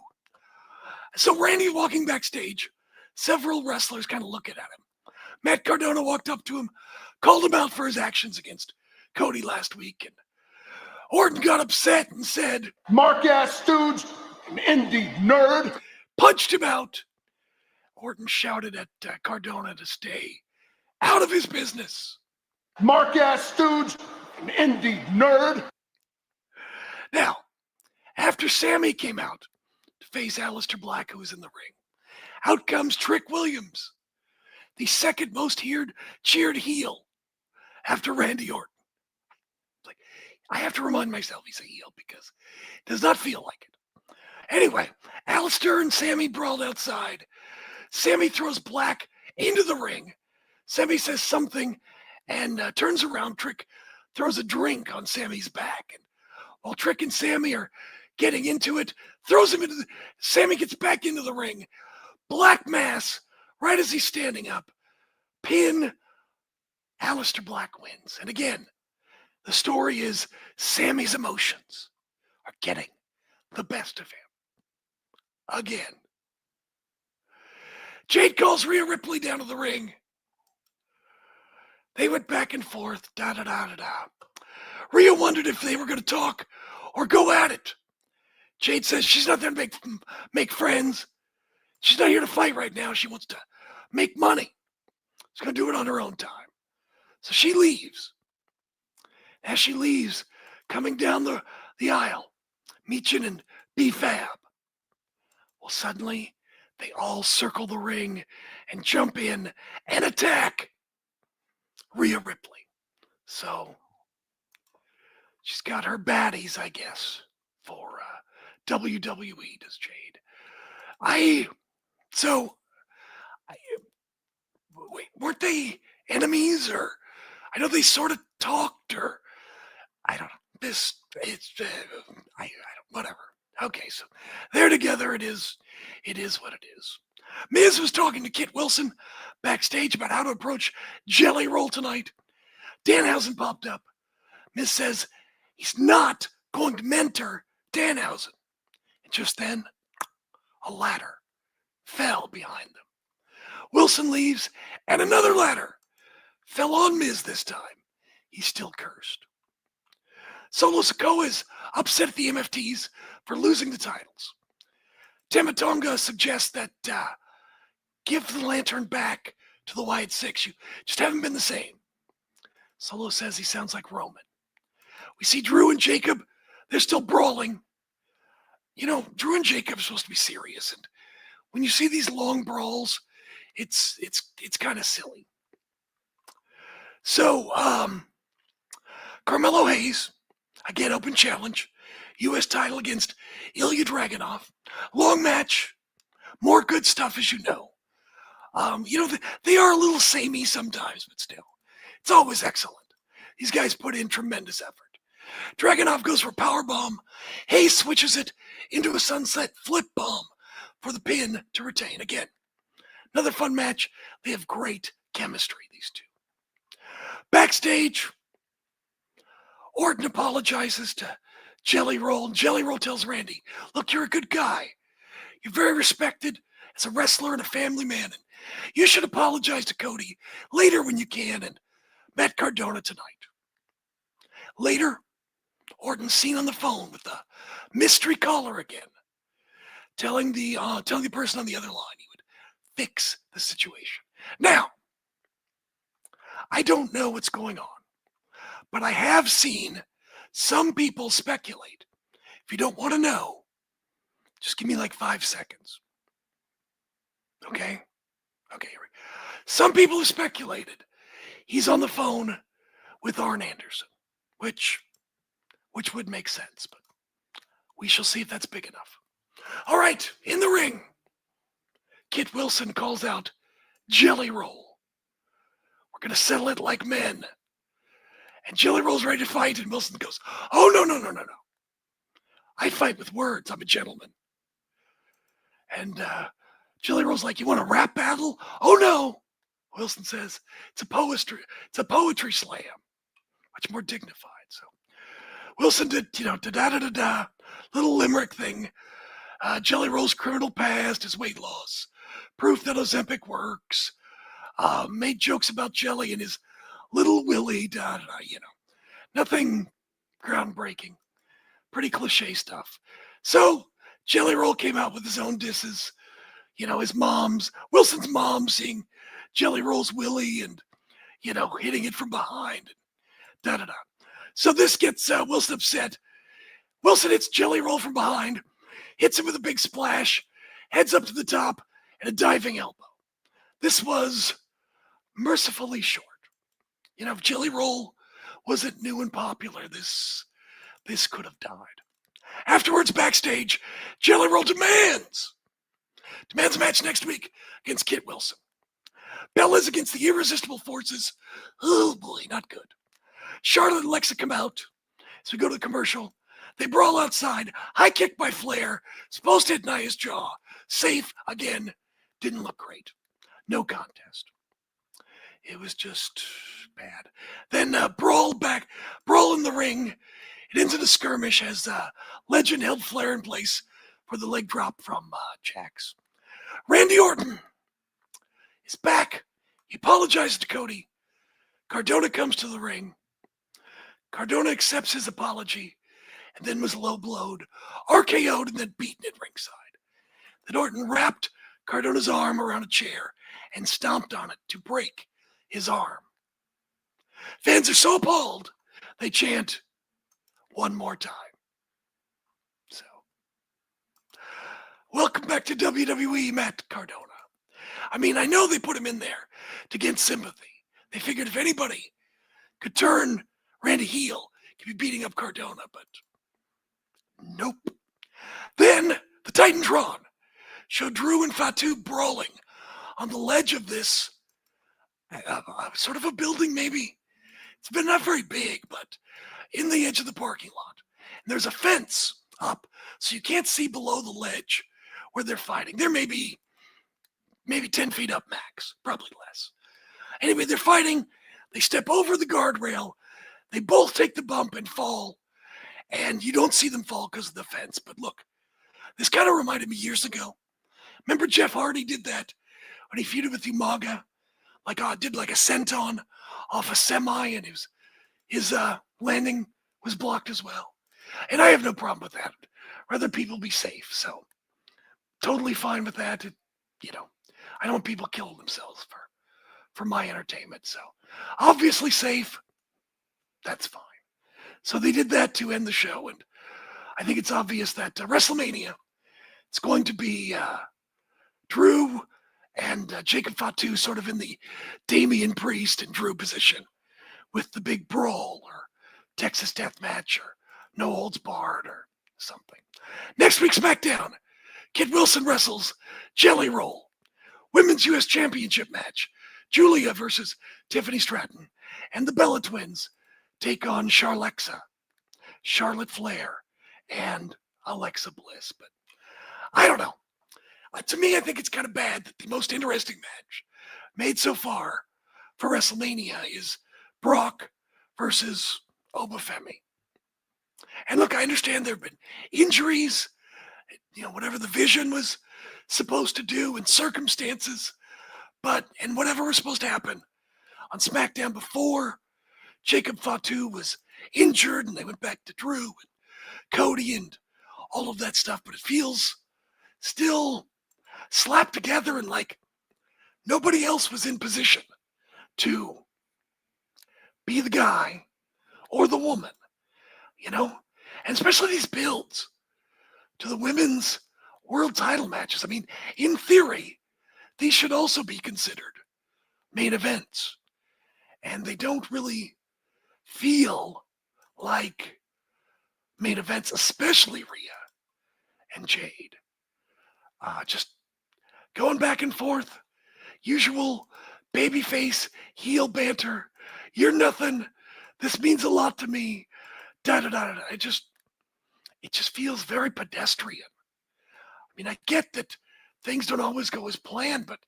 C: So Randy's walking backstage. Several wrestlers kind of looking at him. Matt Cardona walked up to him, called him out for his actions against Cody last week. And Orton got upset and said,
B: Mark-ass stooge, an indie nerd.
C: Punched him out. Orton shouted at Cardona to stay out of his business.
B: Mark-ass stooge, an indie nerd.
C: Now, after Sammy came out to face Aleister Black, who was in the ring, out comes Trick Williams, the second most cheered heel after Randy Orton. Like, I have to remind myself he's a heel because it does not feel like it. Anyway, Aleister and Sammy brawled outside. Sammy throws Black into the ring. Sammy says something and turns around. Trick throws a drink on Sammy's back. And while Trick and Sammy are getting into it, throws him into Sammy gets back into the ring. Black mass, right as he's standing up. Pin. Aleister Black wins. And again, the story is Sammy's emotions are getting the best of him. Again. Jade calls Rhea Ripley down to the ring. They went back and forth. Da-da-da-da-da. Rhea wondered if they were going to talk or go at it. Jade says she's not there to make friends. She's not here to fight right now. She wants to make money. She's going to do it on her own time. So she leaves. As she leaves, coming down the aisle, Michin and B-Fab. Well, suddenly, they all circle the ring and jump in and attack Rhea Ripley. So, she's got her baddies, I guess, for WWE, does Jade. Wait, weren't they enemies? Or, I know they sort of talked, or, I don't know. Whatever. Okay, so they're together. It is what it is. Miz was talking to Kit Wilson backstage about how to approach Jelly Roll tonight. Danhausen popped up. Miz says he's not going to mentor Danhausen. And just then, a ladder fell behind them. Wilson leaves, and another ladder fell on Miz this time. He's still cursed. Solo Sikoa is upset at the MFTs for losing the titles. Tama Tonga suggests that give the lantern back to the Wyatt Six. You just haven't been the same. Solo says he sounds like Roman. We see Drew and Jacob. They're still brawling. You know, Drew and Jacob are supposed to be serious. And when you see these long brawls, it's kind of silly. So, Carmelo Hayes, again, open challenge. U.S. title against Ilya Dragunov. Long match. More good stuff, as you know. They are a little samey sometimes, but still. It's always excellent. These guys put in tremendous effort. Dragunov goes for powerbomb. Hayes switches it into a sunset flip bomb for the pin to retain. Again, another fun match. They have great chemistry, these two. Backstage, Orton apologizes to Jelly Roll. Jelly Roll tells Randy, look, you're a good guy. You're very respected as a wrestler and a family man. And you should apologize to Cody later when you can, and Matt Cardona tonight. Later, Orton's seen on the phone with the mystery caller again, telling the person on the other line he would fix the situation. Now, I don't know what's going on, but I have seen some people speculate. If you don't want to know, just give me like 5 seconds. Okay? Okay. Some people have speculated he's on the phone with Arn Anderson, which would make sense, but we shall see if that's big enough. All right, in the ring, Kit Wilson calls out Jelly Roll. We're going to settle it like men. And Jelly Roll's ready to fight, and Wilson goes, oh, no. I fight with words. I'm a gentleman. And Jelly Roll's like, you want a rap battle? Oh, no. Wilson says, it's a poetry slam. Much more dignified. So Wilson did, da-da-da-da-da, little limerick thing. Jelly Roll's criminal past, his weight loss, proof that Ozempic works, made jokes about Jelly and his little Willie, da-da-da, nothing groundbreaking, pretty cliche stuff. So Jelly Roll came out with his own disses, his Wilson's mom seeing Jelly Roll's Willie and, hitting it from behind, da-da-da. So this gets Wilson upset. Wilson hits Jelly Roll from behind, hits him with a big splash, heads up to the top, and a diving elbow. This was mercifully short. If Jelly Roll wasn't new and popular, this could have died. Afterwards, backstage, Jelly Roll demands a match next week against Kit Wilson. Bella's against the Irresistible Forces. Oh boy, not good. Charlotte and Alexa come out. So we go to the commercial. They brawl outside. High kick by Flair. Supposed to hit Nia's jaw. Safe again. Didn't look great. No contest. It was just bad. Then brawl in the ring. It ends in a skirmish as Legend held Flair in place for the leg drop from Jax. Randy Orton is back. He apologizes to Cody. Cardona comes to the ring. Cardona accepts his apology and then was low blowed, RKO'd, and then beaten at ringside. Then Orton wrapped Cardona's arm around a chair and stomped on it to break his arm. Fans are so appalled, they chant, one more time. So, welcome back to WWE, Matt Cardona. I mean, I know they put him in there to get sympathy. They figured if anybody could turn Randy heel, he could be beating up Cardona, but nope. Then the Titantron showed Drew and Fatu brawling on the ledge of this sort of a building, maybe. It's been not very big, but in the edge of the parking lot. And there's a fence up, so you can't see below the ledge where they're fighting. There may be maybe 10 feet up max, probably less. Anyway, they're fighting. They step over the guardrail. They both take the bump and fall. And you don't see them fall because of the fence. But look, this kind of reminded me years ago. Remember Jeff Hardy did that when he feuded with Umaga? Did like a senton off a semi, and his landing was blocked as well. And I have no problem with that. Rather people be safe. So totally fine with that. I don't want people killing themselves for my entertainment. So obviously safe. That's fine. So they did that to end the show. And I think it's obvious that WrestleMania, it's going to be Drew and Jacob Fatu sort of in the Damian Priest and Drew position with the big brawl or Texas Death Match or No Holds Barred or something. Next week's Smackdown, Kit Wilson wrestles Jelly Roll. Women's U.S. Championship match, Julia versus Tiffany Stratton. and the Bella Twins take on Charlotte Flair, and Alexa Bliss. But I don't know. To me, I think it's kind of bad that the most interesting match made so far for WrestleMania is Brock versus Obafemi. And look, I understand there have been injuries, whatever the vision was supposed to do and circumstances, and whatever was supposed to happen on SmackDown before Jacob Fatu was injured and they went back to Drew and Cody and all of that stuff, but it feels still slapped together and like nobody else was in position to be the guy or the woman, and especially these builds to the women's world title matches. I mean, in theory, these should also be considered main events, and they don't really feel like main events, especially Rhea and Jade. Just going back and forth, usual babyface heel banter. You're nothing. This means a lot to me. Da da da da. It just feels very pedestrian. I mean, I get that things don't always go as planned, but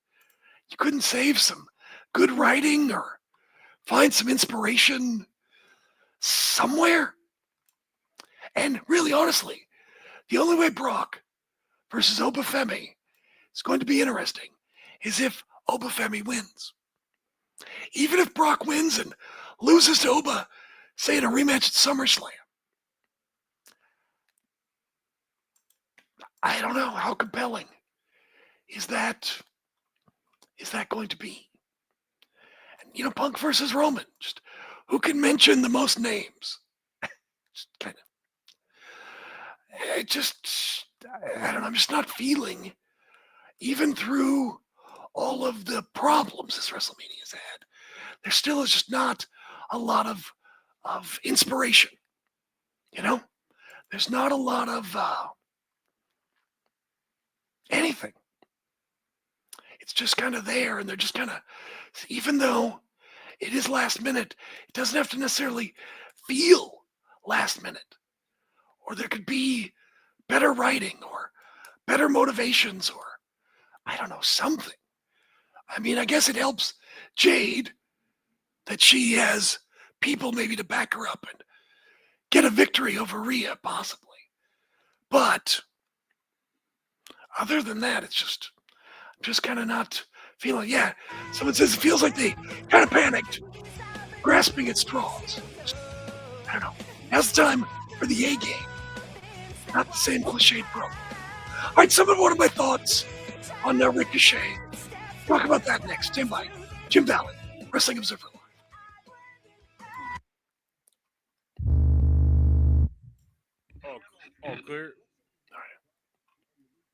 C: you couldn't save some good writing or find some inspiration somewhere. And really, honestly, the only way Brock versus Obafemi is going to be interesting is if Obafemi wins. Even if Brock wins and loses to Oba, say in a rematch at SummerSlam, I don't know how compelling is that going to be. And Punk versus Roman, just who can mention the most names? Just kind of. I don't know. I'm just not feeling, even through all of the problems this WrestleMania has had, there still is just not a lot of inspiration. There's not a lot of anything. It's just kind of there, and they're just kind of, even though it is last minute, it doesn't have to necessarily feel last minute. Or there could be better writing or better motivations or, I don't know, something. I mean, I guess it helps Jade that she has people maybe to back her up and get a victory over Rhea, possibly. But other than that, I'm just kind of not feeling, yeah, someone says it feels like they kind of panicked, grasping at straws. I don't know. Now's the time for the A game. Not the same cliched promo. All right, some of one of my thoughts on Ricochet. Talk about that next. Stand by. Jim Valley, Wrestling Observer Live.
F: All clear.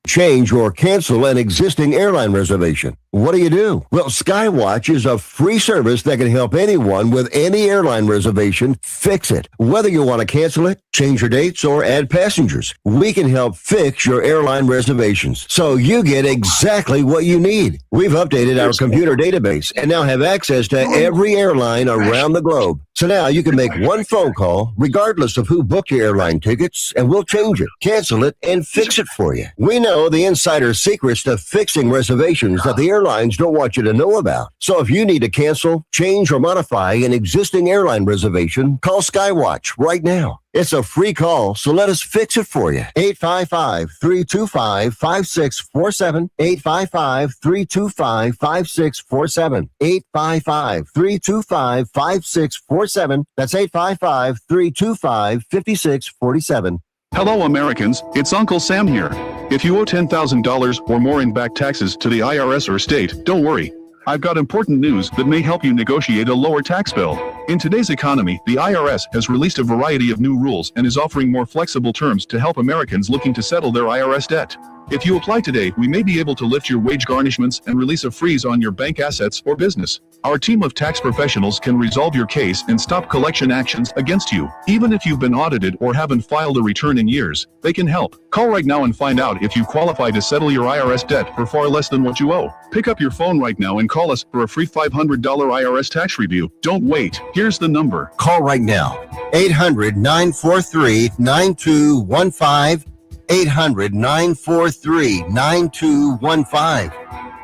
J: Change or cancel an existing airline reservation. What do? Well, Skywatch is a free service that can help anyone with any airline reservation fix it. Whether you want to cancel it, change your dates, or add passengers, we can help fix your airline reservations so you get exactly what you need. We've updated our computer database and now have access to every airline around the globe. So now you can make one phone call regardless of who booked your airline tickets, and we'll change it, cancel it, and fix it for you. We know the insider secrets to fixing reservations that the airlines don't want you to know about. So if you need to cancel, change, or modify an existing airline reservation, call Skywatch right now. It's a free call, so let us fix it for you. 855-325-5647. 855-325-5647. 855-325-5647. That's 855-325-5647.
L: Hello, Americans. It's Uncle Sam here. If you owe $10,000 or more in back taxes to the IRS or state, don't worry. I've got important news that may help you negotiate a lower tax bill. In today's economy, the IRS has released a variety of new rules and is offering more flexible terms to help Americans looking to settle their IRS debt. If you apply today, we may be able to lift your wage garnishments and release a freeze on your bank assets or business. Our team of tax professionals can resolve your case and stop collection actions against you. Even if you've been audited or haven't filed a return in years, they can help. Call right now and find out if you qualify to settle your IRS debt for far less than what you owe. Pick up your phone right now and call us for a free $500 IRS tax review. Don't wait. Here's the number.
J: Call right now. 800-943-9215. 800-943-9215.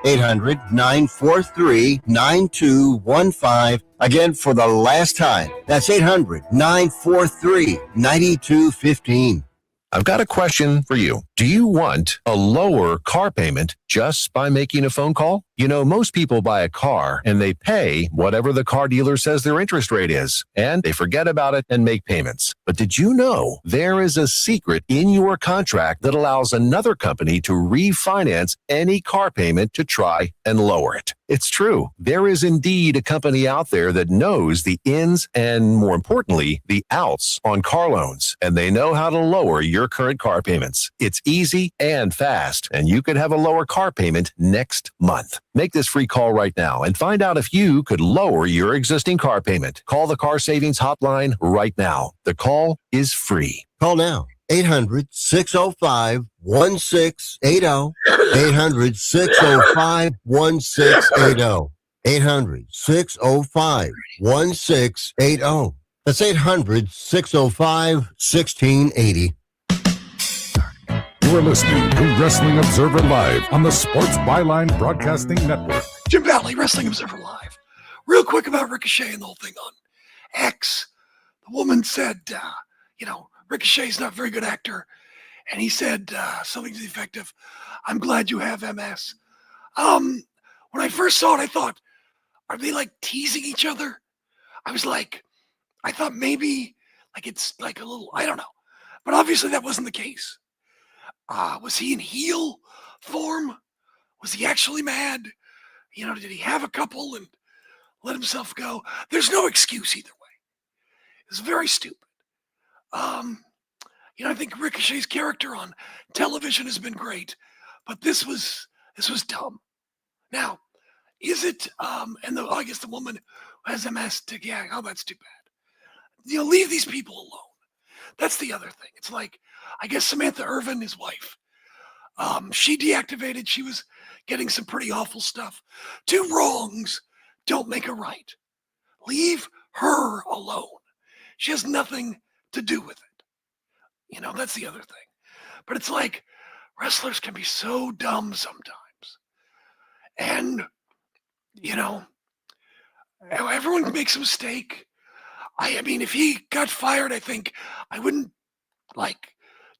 J: 800-943-9215. Again, for the last time, that's 800-943-9215.
M: I've got a question for you. Do you want a lower car payment just by making a phone call? You know, most people buy a car and they pay whatever the car dealer says their interest rate is, and they forget about it and make payments. But did you know there is a secret in your contract that allows another company to refinance any car payment to try and lower it? It's true. There is indeed a company out there that knows the ins and, more importantly, the outs on car loans, and they know how to lower your current car payments. It's easy and fast, and you could have a lower car payment next month. Make this free call right now and find out if you could lower your existing car payment. Call the Car Savings Hotline right now. The call is free.
J: Call now. 800-605-1680. 800-605-1680. 800-605-1680. That's 800-605-1680.
G: You are listening to Wrestling Observer Live on the Sports Byline Broadcasting Network.
C: Jim Valley, Wrestling Observer Live. Real quick about Ricochet and the whole thing on X. The woman said, Ricochet's not a very good actor. And he said something to the effect of, I'm glad you have MS. When I first saw it, I thought, are they like teasing each other? I thought maybe like it's like a little, I don't know. But obviously that wasn't the case. Was he in heel form? Was he actually mad? Did he have a couple and let himself go? There's no excuse either way. It's very stupid. I think Ricochet's character on television has been great, but this was dumb. Now, is it? I guess the woman who has MS, that's too bad. Leave these people alone. That's the other thing. It's like, I guess Samantha Irvin, his wife, she deactivated. She was getting some pretty awful stuff. Two wrongs don't make a right. Leave her alone. She has nothing to do with it. That's the other thing. But it's like wrestlers can be so dumb sometimes. And, everyone makes a mistake. I mean, if he got fired, I think I wouldn't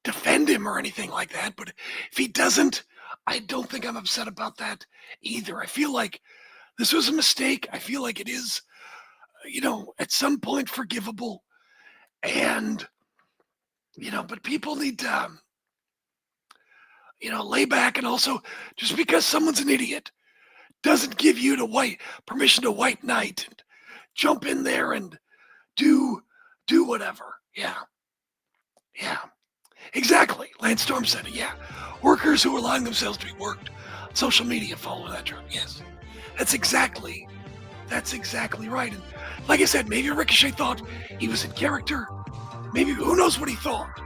C: defend him or anything like that. But if he doesn't, I don't think I'm upset about that either. I feel like this was a mistake. I feel like it is, at some point forgivable. And, but people need to, lay back. And also, just because someone's an idiot doesn't give you permission to white knight and jump in there and do whatever. Yeah, exactly. Lance Storm said it. Yeah, workers who are allowing themselves to be worked on social media follow that term. Yes, that's exactly right. And like I said, maybe Ricochet thought he was in character. Maybe, who knows what he thought,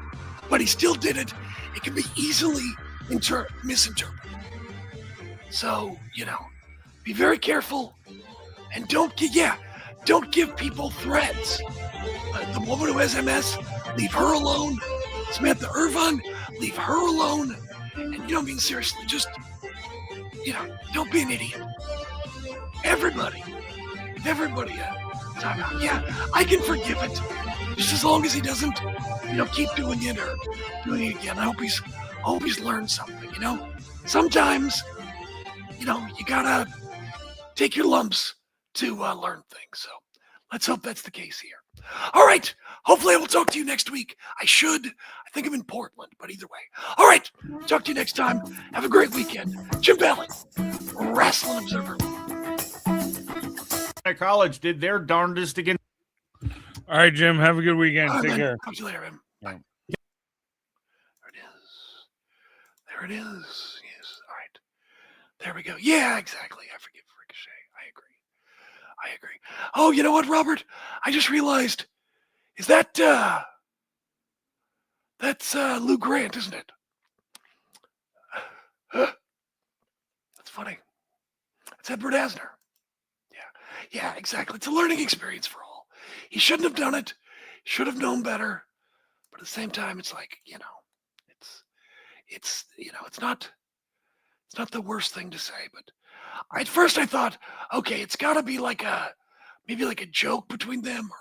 C: but he still did it. It can be easily misinterpreted. So be very careful and don't give people threats. The woman who has MS, leave her alone. Samantha Irvin, leave her alone. And seriously, just, don't be an idiot. Everybody, time out. Yeah, I can forgive it. Just as long as he doesn't, keep doing it or doing it again. I hope he's learned something, Sometimes, you gotta take your lumps to learn things. So let's hope that's the case here. All right. Hopefully I will talk to you next week. I think I'm in Portland, but either way. All right. Talk to you next time. Have a great weekend. Jim Valley, Wrestling Observer.
F: College did their darndest against. All right, Jim. Have a good weekend. Take care.
C: Talk to you later, man. Bye. There it is. Yes. All right. There we go. Yeah, exactly. I forgive Ricochet. I agree. I agree. Oh, you know what, Robert? I just realized, is that that's Lou Grant, isn't it? That's funny. It's Edward Asner. Yeah, exactly. It's a learning experience for all. He shouldn't have done it. Should have known better. But at the same time, it's like, it's not the worst thing to say. But at first I thought, okay, it's got to be maybe like a joke between them, or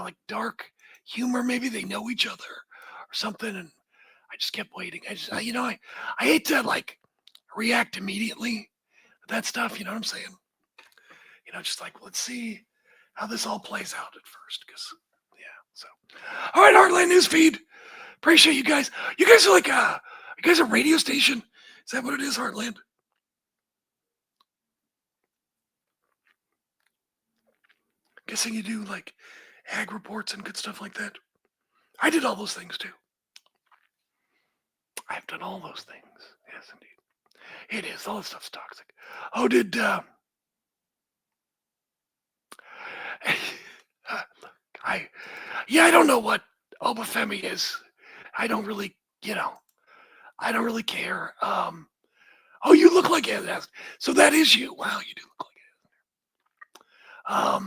C: like dark humor. Maybe they know each other or something. And I just kept waiting. I hate to react immediately to that stuff. You know what I'm saying? Just let's see how this all plays out at first. So, all right, Heartland Newsfeed. Appreciate you guys. You guys are you guys a radio station? Is that what it is, Heartland? Guessing you do ag reports and good stuff like that. I did all those things too. I've done all those things. Yes, indeed. It is. All this stuff's toxic. Oh, I don't know what Obafemi is. I don't really care. Oh, you look like it. So that is you. Wow, you do look like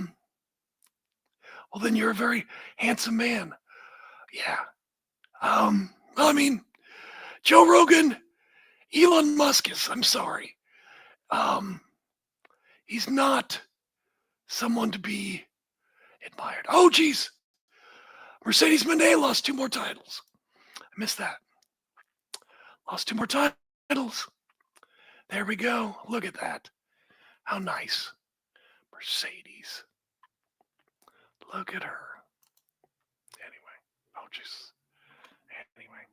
C: it. Well, then you're a very handsome man. Yeah. Well, I mean, Joe Rogan, Elon Musk is, I'm sorry. He's not someone to be admired. Oh, geez. Mercedes Moné lost 2 more titles. I missed that. Lost 2 more titles. There we go. Look at that. How nice. Mercedes. Look at her. Anyway. Oh, jeez. Anyway.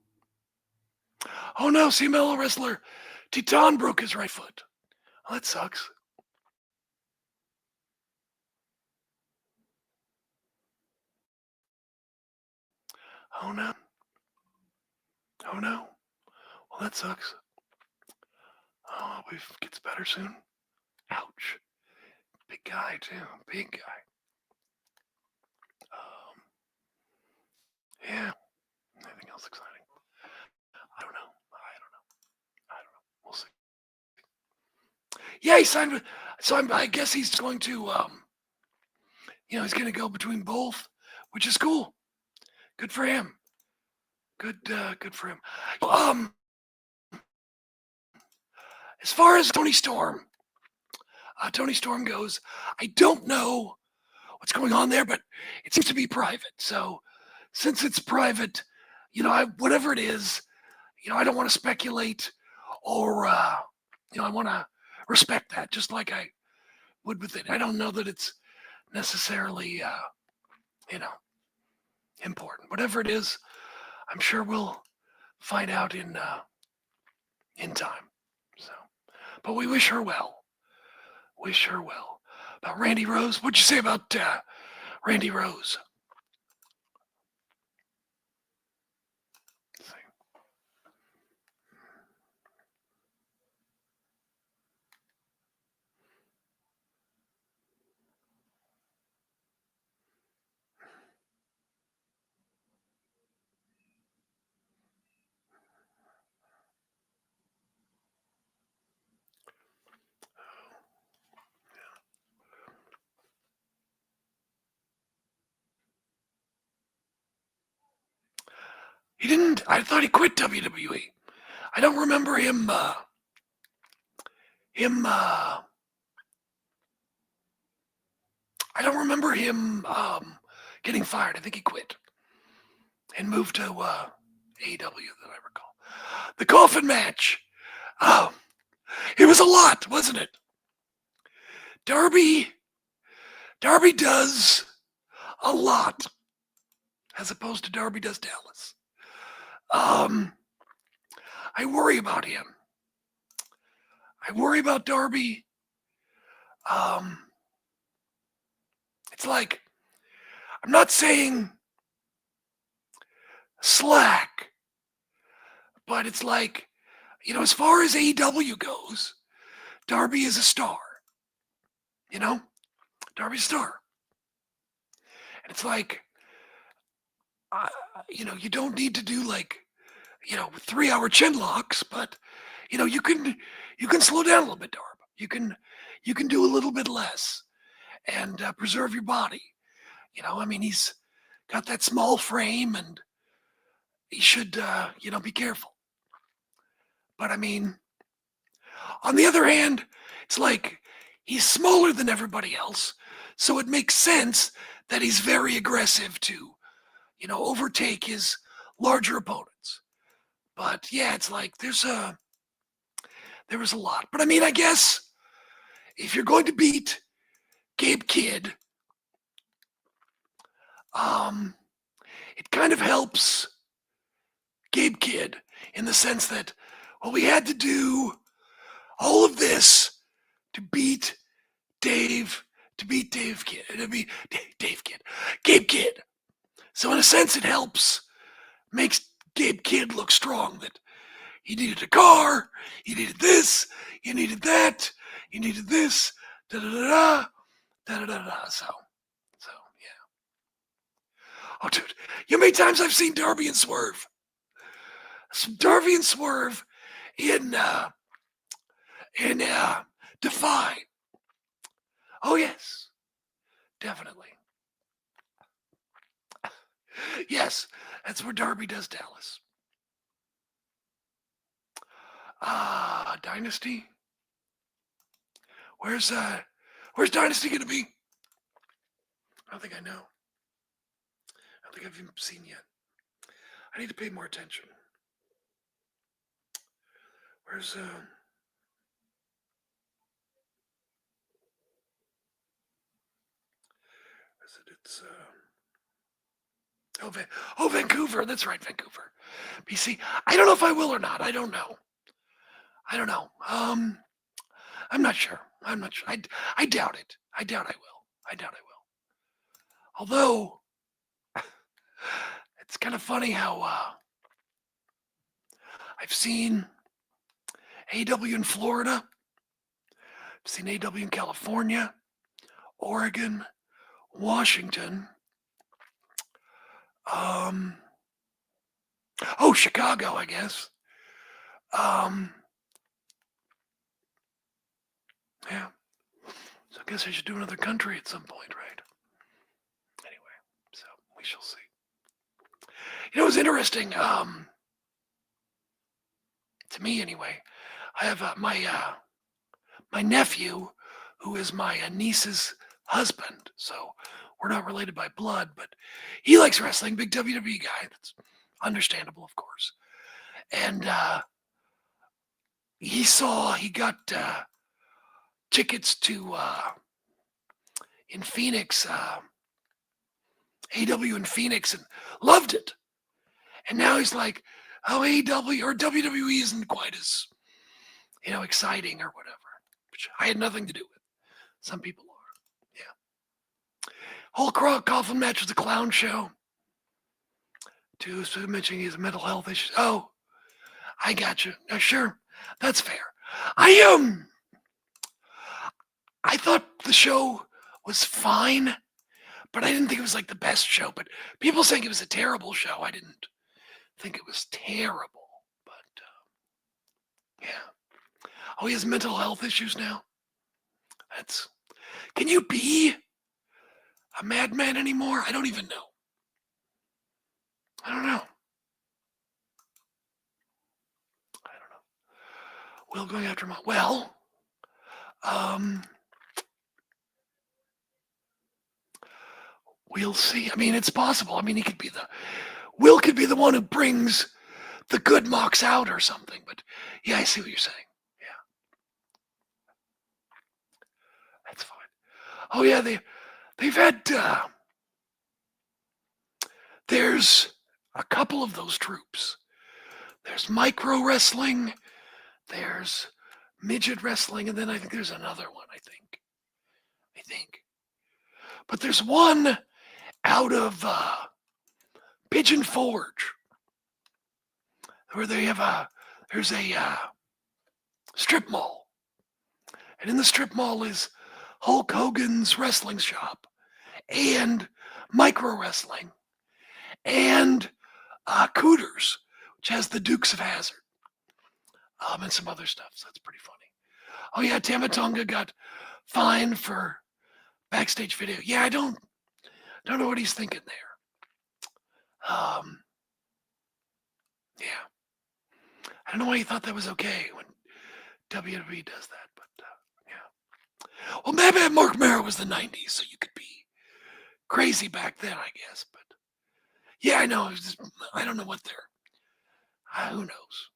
C: Oh, no. CMLL wrestler Titan broke his right foot. Oh, that sucks. Oh, no. Oh, no. Well, that sucks. Oh, hope it gets better soon. Ouch. Big guy, too. Big guy. Yeah. Anything else exciting? I don't know. We'll see. Yeah, he signed with... So I guess he's going to... he's going to go between both, which is cool. Good for him. Good for him. As far as Tony Storm goes, I don't know what's going on there, but it seems to be private. So since it's private, whatever it is, I don't want to speculate or, I want to respect that just like I would with it. I don't know that it's necessarily, important. Whatever it is, I'm sure we'll find out in time. So, but we wish her well. Wish her well. About Randy Rose, what'd you say about Randy Rose? He didn't. I thought he quit WWE. I don't remember him. I don't remember him getting fired. I think he quit and moved to AEW. That I recall. The coffin match. It was a lot, wasn't it? Darby does a lot, as opposed to Darby does Dallas. I worry about him. I worry about Darby. It's like, I'm not saying slack, but it's like, as far as AEW goes, Darby is a star. Darby's a star. And it's like, you don't need to do 3-hour chin locks, but you can slow down a little bit, Darb. You can do a little bit less and preserve your body. He's got that small frame, and he should be careful. But on the other hand, it's like he's smaller than everybody else, so it makes sense that he's very aggressive to overtake his larger opponents. But yeah, it's like there was a lot. But I guess if you're going to beat Gabe Kidd, it kind of helps Gabe Kidd in the sense that, we had to do all of this to beat Gabe Kidd. So in a sense, it makes Gabe Kidd look strong, that he needed a car, he needed this, he needed that, he needed this, da-da-da-da, da-da-da-da. So yeah. Oh, dude, you know how many times I've seen Darby and Swerve? Darby and Swerve in Defy. Oh, yes, definitely. Yes, that's where Darby does Dallas. Dynasty. Where's Dynasty gonna be? I don't think I know. I don't think I've even seen yet. I need to pay more attention. Where's it's Vancouver. That's right, Vancouver. BC. I don't know if I will or not. I don't know. I'm not sure. I doubt it. I doubt I will. Although it's kind of funny how I've seen AW in Florida. I've seen AW in California, Oregon, Washington. Chicago, I guess. Yeah. So I guess I should do another country at some point, right? Anyway, so we shall see. It was interesting. To me, anyway, I have my nephew, who is my niece's husband. So we're not related by blood, but he likes wrestling. Big WWE guy. That's understandable, of course. And he got tickets to in Phoenix, AW in Phoenix, and loved it. And now he's like, oh, AW or WWE isn't quite as exciting or whatever, which I had nothing to do with. Some people are. Yeah. Whole Coughlin match was a clown show. Too, so mentioning his mental health issues. Oh, I got you. Sure, that's fair. I thought the show was fine, but I didn't think it was like the best show. But people saying it was a terrible show. I didn't think it was terrible, but yeah. Oh, he has mental health issues now. Can you be a madman anymore? I don't even know. I don't know. Will going after him. Well, we'll see. It's possible. He could be Will could be the one who brings the good mocks out or something. But yeah, I see what you're saying. Yeah. That's fine. Oh yeah, they've had there's a couple of those troops. There's micro wrestling, there's midget wrestling, and then I think there's another one, I think. But there's one out of Pigeon Forge, where there's a strip mall. And in the strip mall is Hulk Hogan's wrestling shop, and Micro Wrestling, and Cooters, which has the Dukes of Hazzard, and some other stuff. So that's pretty funny. Oh yeah, Tamatonga got fined for backstage video. Yeah, I don't know what he's thinking there. Yeah, I don't know why he thought that was okay when WWE does that, but yeah. Well, maybe Mark Mero was the '90s, so you could be crazy back then, I guess. But yeah, I know. I don't know what they're. Who knows?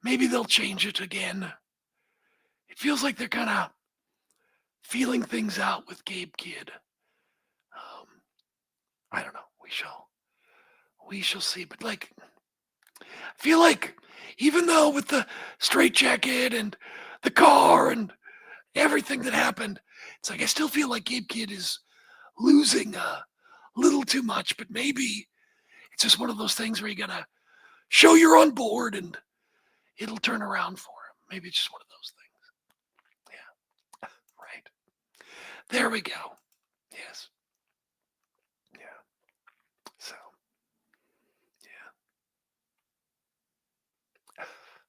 C: Maybe they'll change it again. It feels like they're kind of feeling things out with Gabe Kidd. I don't know. We shall see. But like, I feel like even though with the straitjacket and the car and everything that happened, it's like I still feel like Gabe Kidd is losing a little too much. But maybe it's just one of those things where you gotta show you're on board and it'll turn around for him. Maybe it's just one of those things. Yeah. Right. There we go. Yes. Yeah. So,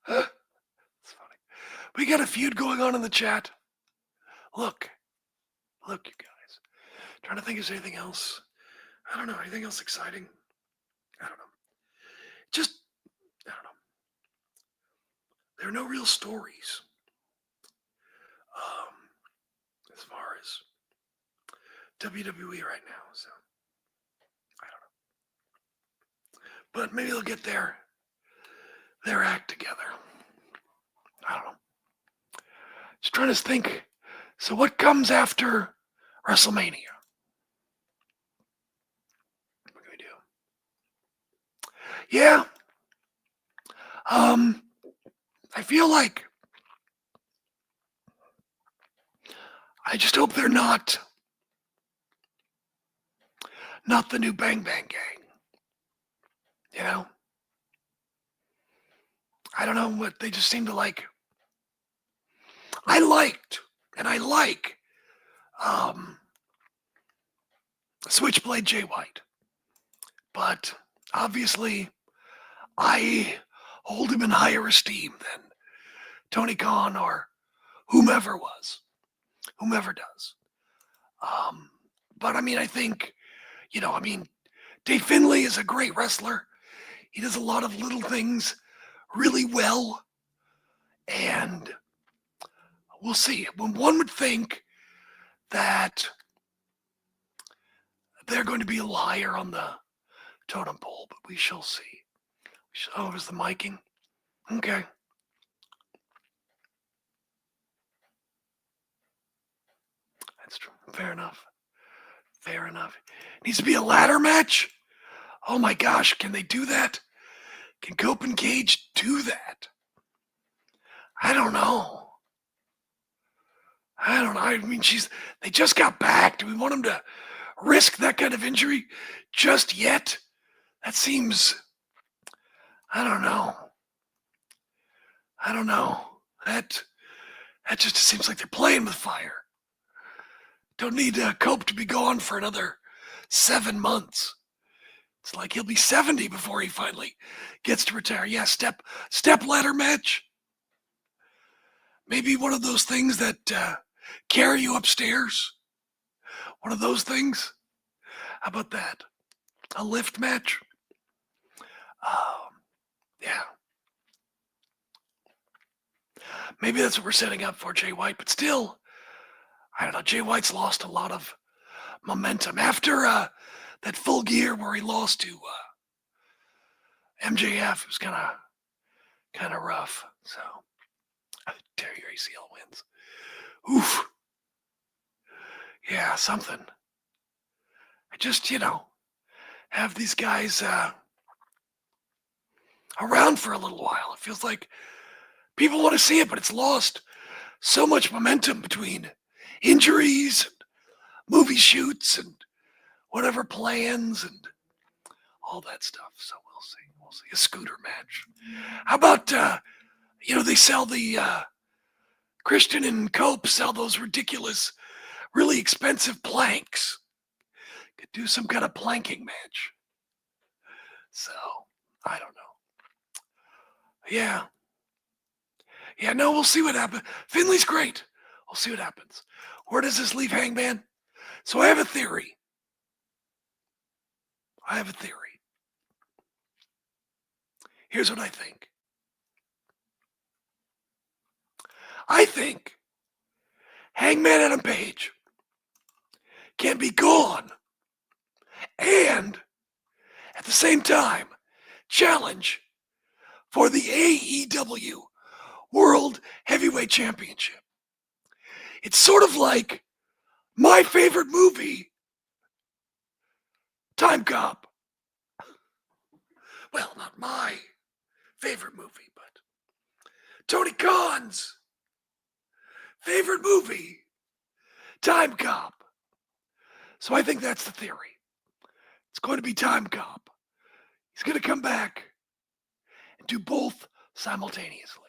C: yeah. It's funny. We got a feud going on in the chat. Look, you guys. Trying to think if there's anything else. I don't know. Anything else exciting? I don't know. Just, I don't know. There are no real stories as far as WWE right now, so I don't know. But maybe they'll get their act together. I don't know. Just trying to think. So what comes after WrestleMania? What can we do? Yeah. I feel like I just hope they're not the new Bang Bang Gang. You know? I don't know what they just seem to like. I like Switchblade Jay White. But obviously I hold him in higher esteem than Tony Khan or whomever does. But I mean, I think, Dave Finlay is a great wrestler. He does a lot of little things really well. And we'll see. When one would think that they're going to be a little higher on the totem pole, but we shall see. Oh, it was the miking? Okay. That's true. Fair enough. Needs to be a ladder match? Oh my gosh, can they do that? Can Cope and Cage do that? I don't know. I mean, they just got back. Do we want them to risk that kind of injury just yet? That seems, I don't know. That just seems like they're playing with fire. Don't need Cope to be gone for another 7 months. It's like he'll be 70 before he finally gets to retire. Yeah, step ladder match. Maybe one of those things that carry you upstairs. One of those things. How about that? A lift match? Yeah. Maybe that's what we're setting up for Jay White, but still, I don't know. Jay White's lost a lot of momentum after that Full Gear where he lost to MJF. It was kind of rough. So, tear your ACL wins. Oof. Yeah, something. I just, have these guys around for a little while. It feels like people want to see it, but it's lost so much momentum between injuries and movie shoots and whatever plans and all that stuff. So we'll see a scooter match. How about they sell the Christian and Cope sell those ridiculous really expensive planks. Could do some kind of planking match. So, I don't know. Yeah. Yeah, no, we'll see what happens. Finley's great. We'll see what happens. Where does this leave Hangman? So I have a theory. Here's what I think. I think Hangman Adam Page can be gone and at the same time challenge for the AEW World Heavyweight Championship. It's sort of like my favorite movie, Time Cop. Well, not my favorite movie, but Tony Khan's favorite movie, Time Cop. So I think that's the theory. It's going to be Time Cop. He's going to come back and do both simultaneously.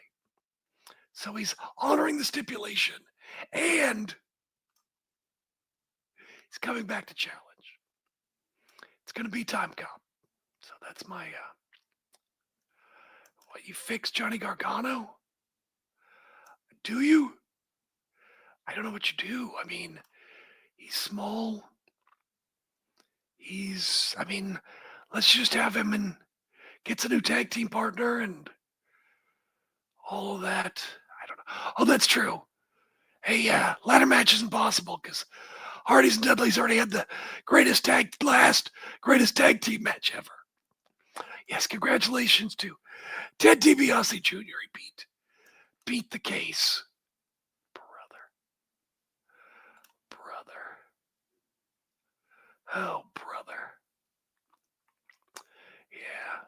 C: So he's honoring the stipulation and he's coming back to challenge. It's going to be Time Cop. So that's my, what, you fix Johnny Gargano? Do you? I don't know what you do. I mean, he's small. Let's just have him and gets a new tag team partner and all of that. I don't know. Oh, that's true. Hey, ladder match isn't possible because Hardys and Dudley's already had the greatest tag team match ever. Yes, congratulations to Ted DiBiase Jr. He beat the case. Brother. Oh, brother. Yeah.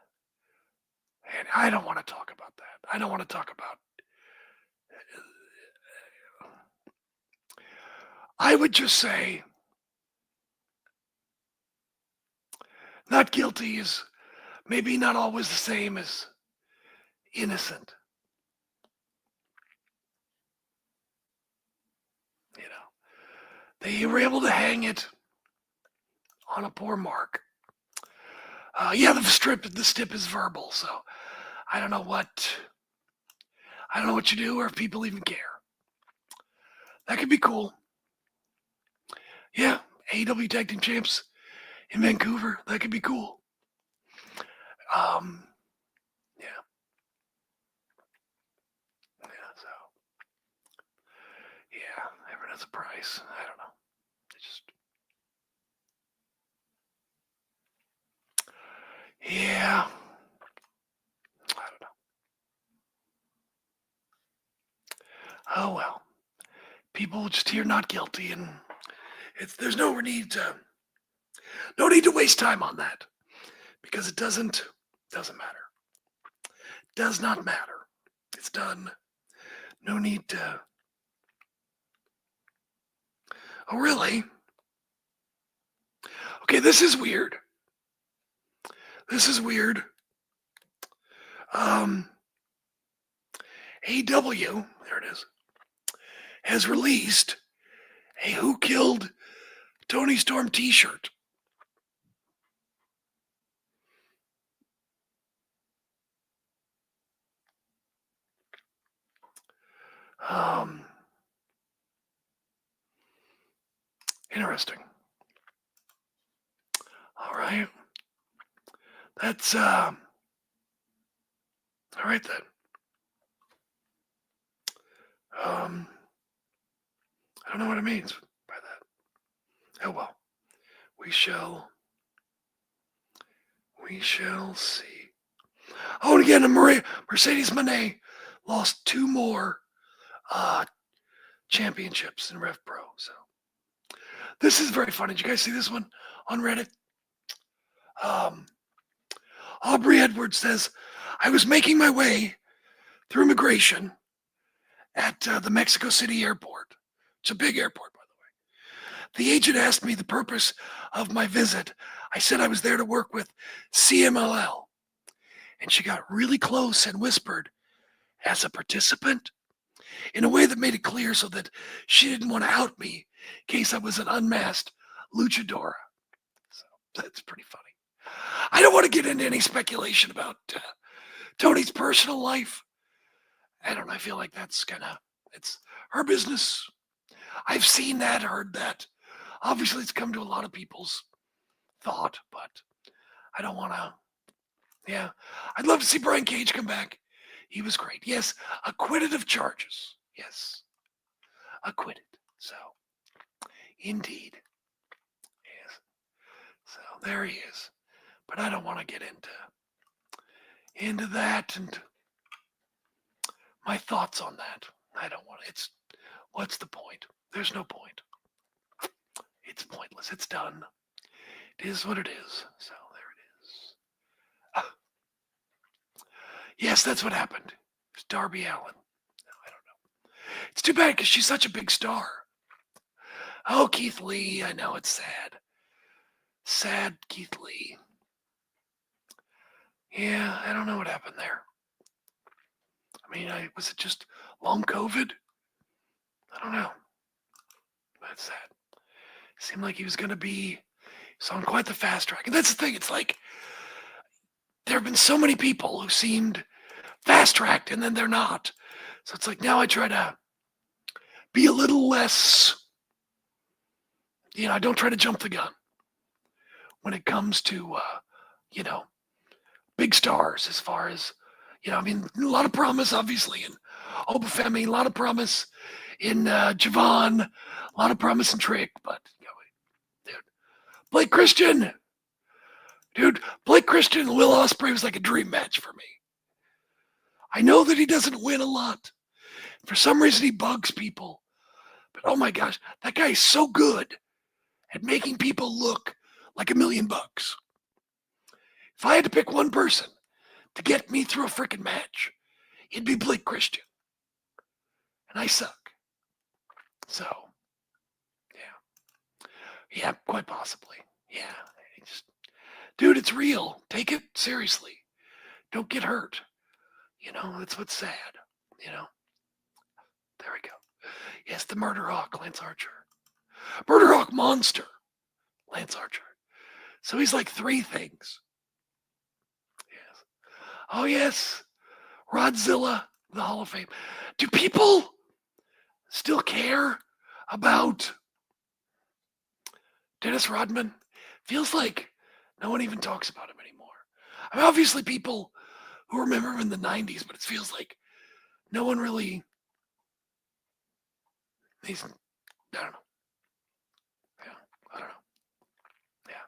C: And I don't want to talk about that. I don't want to talk about. I would just say not guilty is maybe not always the same as innocent. You know, they were able to hang it on a poor mark. Yeah, the stip is verbal, so I don't know what you do or if people even care. That could be cool. Yeah, AEW Tag Team Champs in Vancouver. That could be cool. Yeah. So. Yeah, everyone has a price. I don't know. Yeah. I don't know. Oh well. People just hear not guilty and there's no need to waste time on that because it doesn't matter. Does not matter. It's done. No need to. Oh, really? Okay, this is weird. AEW, there it is, has released a Who Killed Tony Storm t-shirt. Interesting. All right. That's all right then. I don't know what it means by that. Oh well. We shall see. Oh, and again, Mercedes Moné lost 2 more championships in Rev Pro. So this is very funny. Did you guys see this one on Reddit? Aubrey Edwards says, I was making my way through immigration at the Mexico City airport. It's a big airport, by the way. The agent asked me the purpose of my visit. I said I was there to work with CMLL. And she got really close and whispered, as a participant, in a way that made it clear so that she didn't want to out me in case I was an unmasked luchadora. So that's pretty funny. I don't want to get into any speculation about Tony's personal life. I don't know. I feel like that's it's her business. I've seen that, heard that. Obviously, it's come to a lot of people's thought, but I don't want to. Yeah, I'd love to see Brian Cage come back. He was great. Yes, acquitted of charges. Yes, acquitted. So, indeed. Yes. So there he is. But I don't want to get into that and my thoughts on that. I don't want to. What's the point? There's no point. It's pointless. It's done. It is what it is. So there it is. Yes, that's what happened. It's Darby Allin. No, I don't know. It's too bad because she's such a big star. Oh, Keith Lee. I know it's sad. Sad Keith Lee. Yeah, I don't know what happened there. I mean, was it just long COVID? I don't know. That's sad. It seemed like he was going to be on quite the fast track. And that's the thing. It's like there have been so many people who seemed fast tracked and then they're not. So it's like now I try to be a little less, I don't try to jump the gun when it comes to, big stars as far as, I mean, a lot of promise, obviously, in Obafemi, a lot of promise in Javon, a lot of promise in Trick, but, dude, Blake Christian, Blake Christian and Will Ospreay was like a dream match for me. I know that he doesn't win a lot. For some reason, he bugs people. But oh my gosh, that guy is so good at making people look like $1 million. If I had to pick one person to get me through a freaking match, it'd be Blake Christian. And I suck. So, yeah. Yeah, quite possibly. Yeah. Dude, it's real. Take it seriously. Don't get hurt. That's what's sad. There we go. Yes, the Murder Hawk, Lance Archer. Murder Hawk Monster, Lance Archer. So he's like 3 things. Yes. Oh, yes. Rodzilla, the Hall of Fame. Do people still care about Dennis Rodman? Feels like no one even talks about him anymore. I mean, obviously people who remember him in the 90s, but it feels like no one really, I don't know. Yeah, I don't know. Yeah.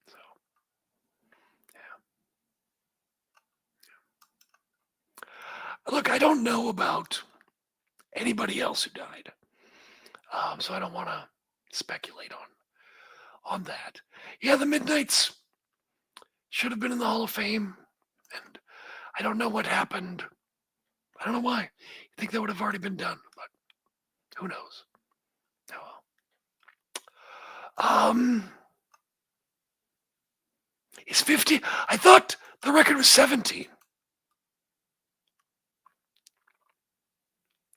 C: So, yeah. Look, I don't know about anybody else who died. So I don't want to speculate on that. Yeah, the Midnights should have been in the Hall of Fame, and I don't know what happened. I don't know why. You think that would have already been done, but who knows? Oh well. Is 50? I thought the record was 17.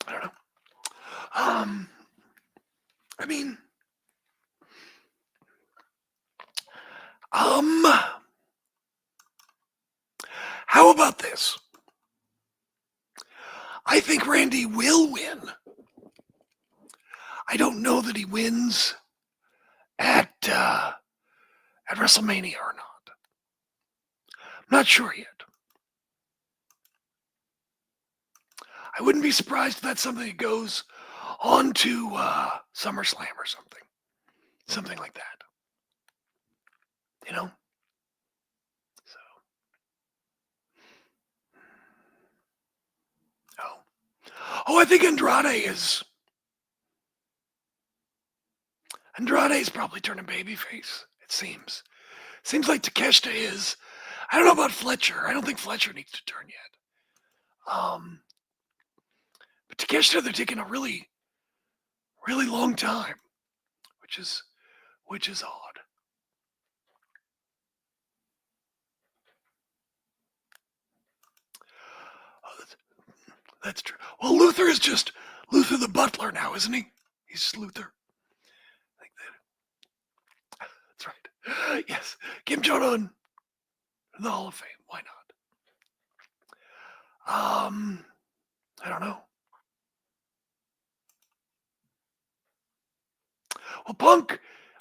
C: I don't know. I mean, how about this? I think Randy will win. I don't know that he wins at WrestleMania or not. I'm not sure yet. I wouldn't be surprised if that's something that goes on to SummerSlam or something. Something like that. So. Oh, I think Andrade's probably turning babyface, it seems. Seems like Takeshita is. I don't know about Fletcher. I don't think Fletcher needs to turn yet. But Takeshita, they're taking a really, really long time, which is odd. That's true. Well, Luther is just Luther the Butler now, isn't he? He's just Luther. I think that's right. Yes, Kim Jong-un in the Hall of Fame. Why not? I don't know. Well, Punk,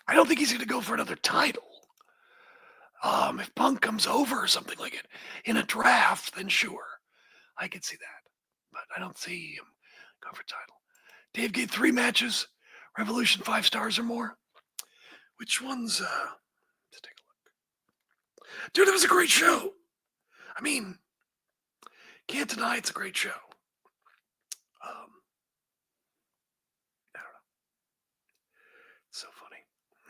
C: I don't think he's going to go for another title. If Punk comes over or something like it in a draft, then sure, I could see that. But I don't see him going for title. Dave gave 3 matches, Revolution 5 stars or more. Which ones? Let's take a look. Dude, it was a great show. I mean, can't deny it's a great show. I don't know. It's so funny.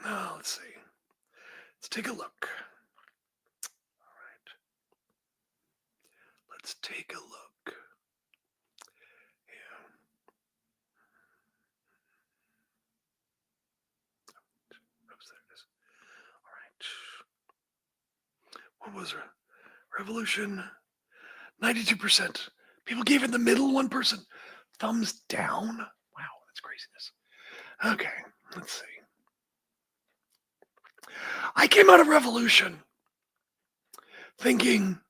C: Now, let's see. Let's take a look. All right. Let's take a look. Yeah. Oops, there it is. All right. What was it? Revolution. 92%. People gave it the middle, 1% thumbs down. Wow, that's craziness. Okay, let's see. I came out of Revolution thinking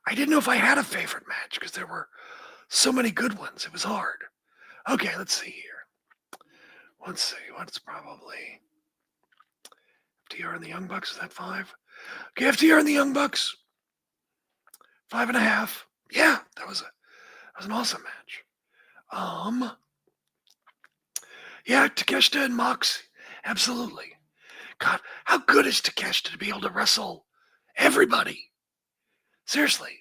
C: I didn't know if I had a favorite match because there were so many good ones. It was hard. Okay, let's see here. Let's see. What's probably FTR and the Young Bucks? Is that 5? Okay, FTR and the Young Bucks. 5.5. Yeah, that was an awesome match. Yeah, Takeshita and Mox, absolutely. God, how good is Takeshita to be able to wrestle everybody? Seriously,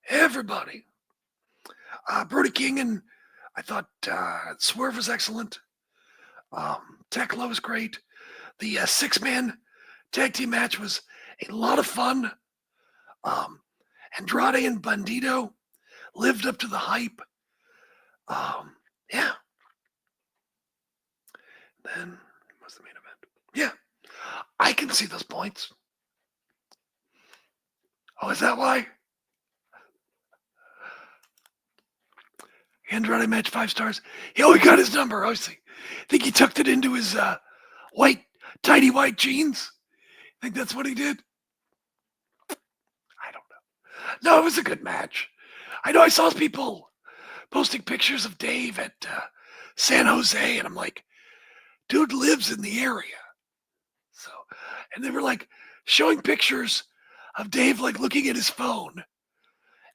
C: everybody. Brody King and I thought Swerve was excellent. Tekla was great. The 6-man tag team match was a lot of fun. Andrade and Bandito lived up to the hype. Yeah. Then what's the main event? Yeah. I can see those points. Oh, is that why? Andrade match 5 stars. He got his number. I think he tucked it into his tidy white jeans. I think that's what he did. I don't know. No, it was a good match. I know I saw people posting pictures of Dave at San Jose, and I'm like, dude lives in the area. So, and they were like showing pictures of Dave like looking at his phone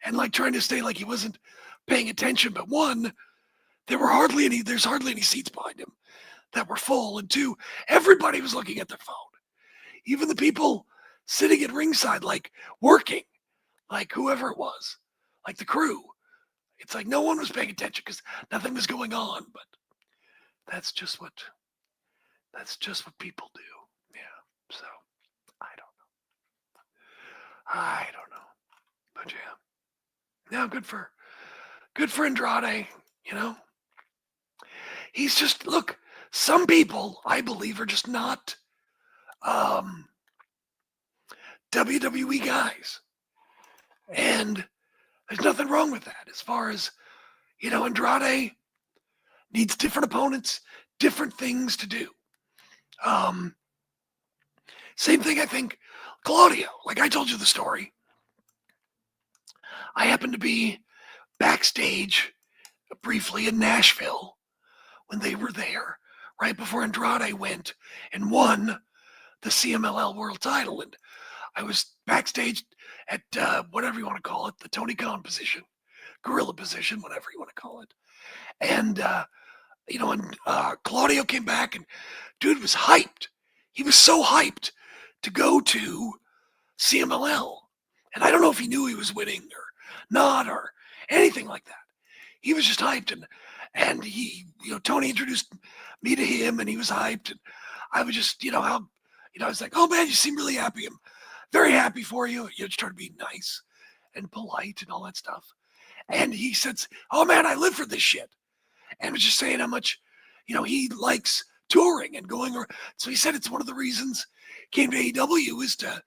C: and like trying to stay like he wasn't paying attention. But 1, there's hardly any seats behind him that were full. And 2, everybody was looking at their phone. Even the people sitting at ringside, like working, like whoever it was, like the crew. It's like no one was paying attention because nothing was going on. But that's just what people do. Yeah. So I don't know. But yeah. Now good for Andrade, you know. He's just look, some people I believe are just not WWE guys. And there's nothing wrong with that. As far as, you know, Andrade needs different opponents, different things to do. Same thing, I think, Claudio. Like I told you the story. I happened to be backstage briefly in Nashville when they were there, right before Andrade went and won the CMLL World Title. And I was backstage at whatever you want to call it, the Tony Khan position, gorilla position, whatever you want to call it. And, Claudio came back and dude was hyped. He was so hyped to go to CMLL. And I don't know if he knew he was winning or not or anything like that. He was just hyped. And he, Tony introduced me to him and he was hyped. And I was just, I was like, oh man, you seem really happy. I'm very happy for you. Just trying to be nice and polite and all that stuff. And he said, oh man, I live for this shit. And was just saying how much, he likes touring and going. So he said it's one of the reasons he came to AEW is to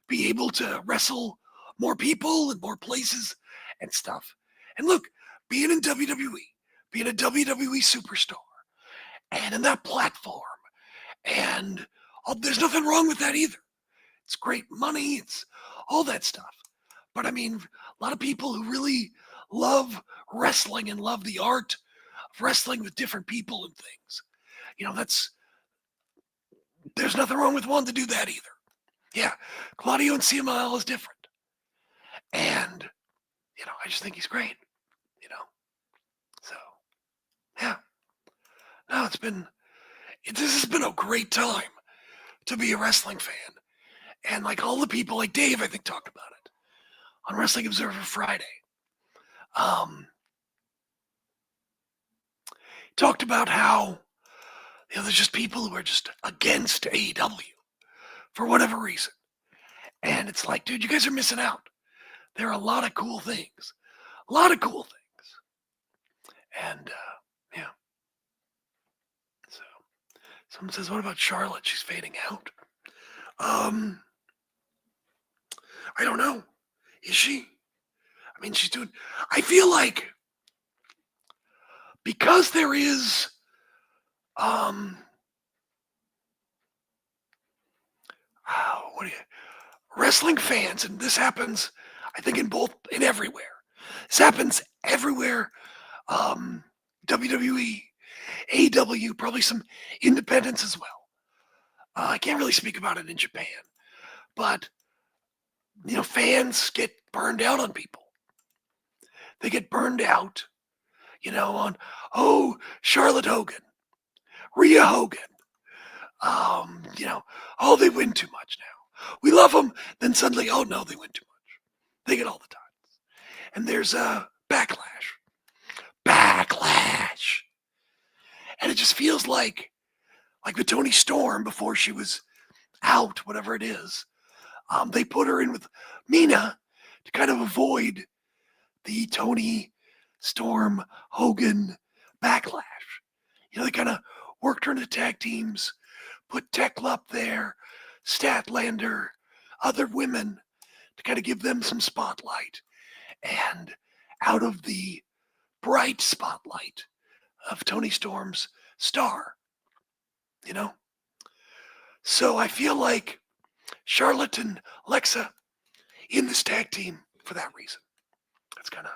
C: be able to wrestle more people and more places and stuff. And look, being in WWE, being a WWE superstar, and in that platform, and there's nothing wrong with that either. It's great money, it's all that stuff. But I mean, a lot of people who really love wrestling and love the art of wrestling with different people and things, there's nothing wrong with wanting to do that either. Yeah, Claudio and CMLL is different. And, I just think he's great, So, yeah. No, this has been a great time to be a wrestling fan. And like all the people, like Dave, I think, talked about it on Wrestling Observer Friday. Talked about how, there's just people who are just against AEW for whatever reason. And it's like, dude, you guys are missing out. There are a lot of cool things. A lot of cool things. And, yeah. So, someone says, what about Charlotte? She's fading out. I don't know. Is she? I mean, I feel like because there is, wrestling fans, and this happens, I think, in everywhere. This happens everywhere. WWE, AEW, probably some independents as well. I can't really speak about it in Japan, but fans get burned out on people. They get burned out, on Charlotte Hogan, Rhea Hogan. They win too much now. We love them. Then suddenly, oh no, they win too much. They get all the time. And there's a backlash. And it just feels like with Toni Storm before she was out, whatever it is, they put her in with Mina to kind of avoid the Toni Storm Hogan backlash. They kind of worked her into tag teams, put Tekla up there, Statlander, other women to kind of give them some spotlight. And out of the bright spotlight of Toni Storm's star, So I feel like Charlotte and Alexa in this tag team for that reason. That's kind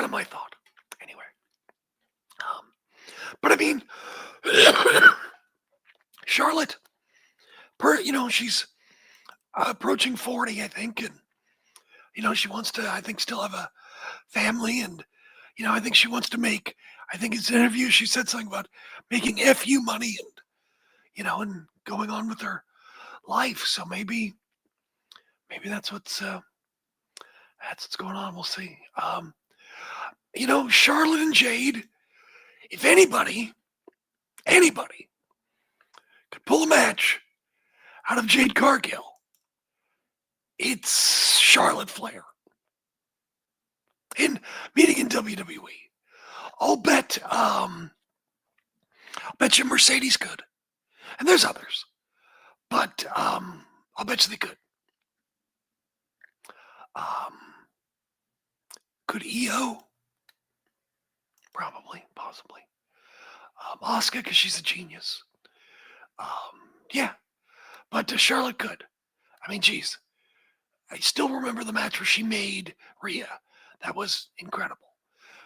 C: of my thought. Anyway. But I mean, Charlotte, she's approaching 40, I think, and she wants to, I think, still have a family, and I think she wants to make. I think in an interview she said something about making FU money, and and going on with her life. So maybe that's what's going on. We'll see. Charlotte and Jade. If anybody could pull a match out of Jade Cargill, it's Charlotte Flair. Meeting in WWE. I'll bet you Mercedes could. And there's others. But I'll bet you they could. Could EO? Probably, possibly. Asuka, because she's a genius. Yeah. But Charlotte could. I mean, geez. I still remember the match where she made Rhea. That was incredible.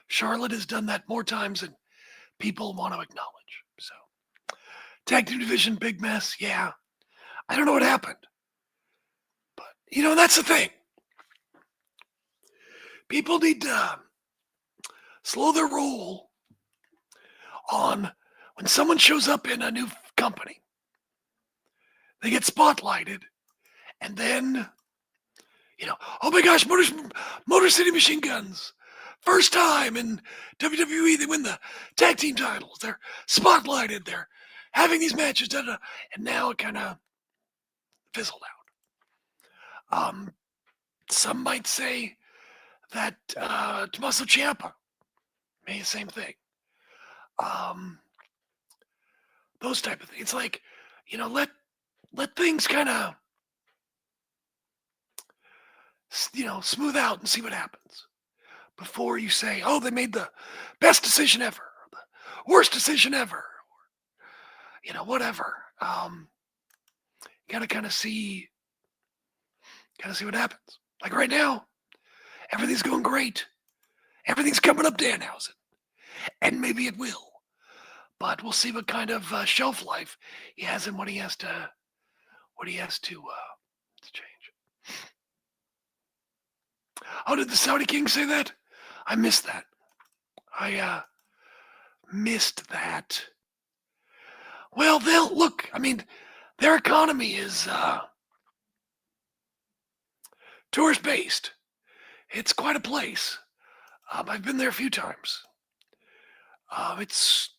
C: Charlotte has done that more times than people want to acknowledge. So, tag team division, big mess. Yeah. I don't know what happened. But, that's the thing. People need to slow their roll on when someone shows up in a new company. They get spotlighted, and then, oh my gosh, Motor City Machine Guns. First time in WWE, they win the tag team titles. They're spotlighted. They're having these matches, and now it kind of fizzled out. Some might say that Tommaso Ciampa made the same thing. Those type of things. It's like, let things kind of smooth out and see what happens before you say, oh, they made the best decision ever, or the worst decision ever, or, whatever. You gotta kind of see what happens. Like right now, everything's going great. Everything's coming up Danhausen. And maybe it will. But we'll see what kind of shelf life he has and what he has to change. Oh, did the Saudi King say that? I missed that. I missed that. Well, their economy is tourist based. It's quite a place. I've been there a few times. It's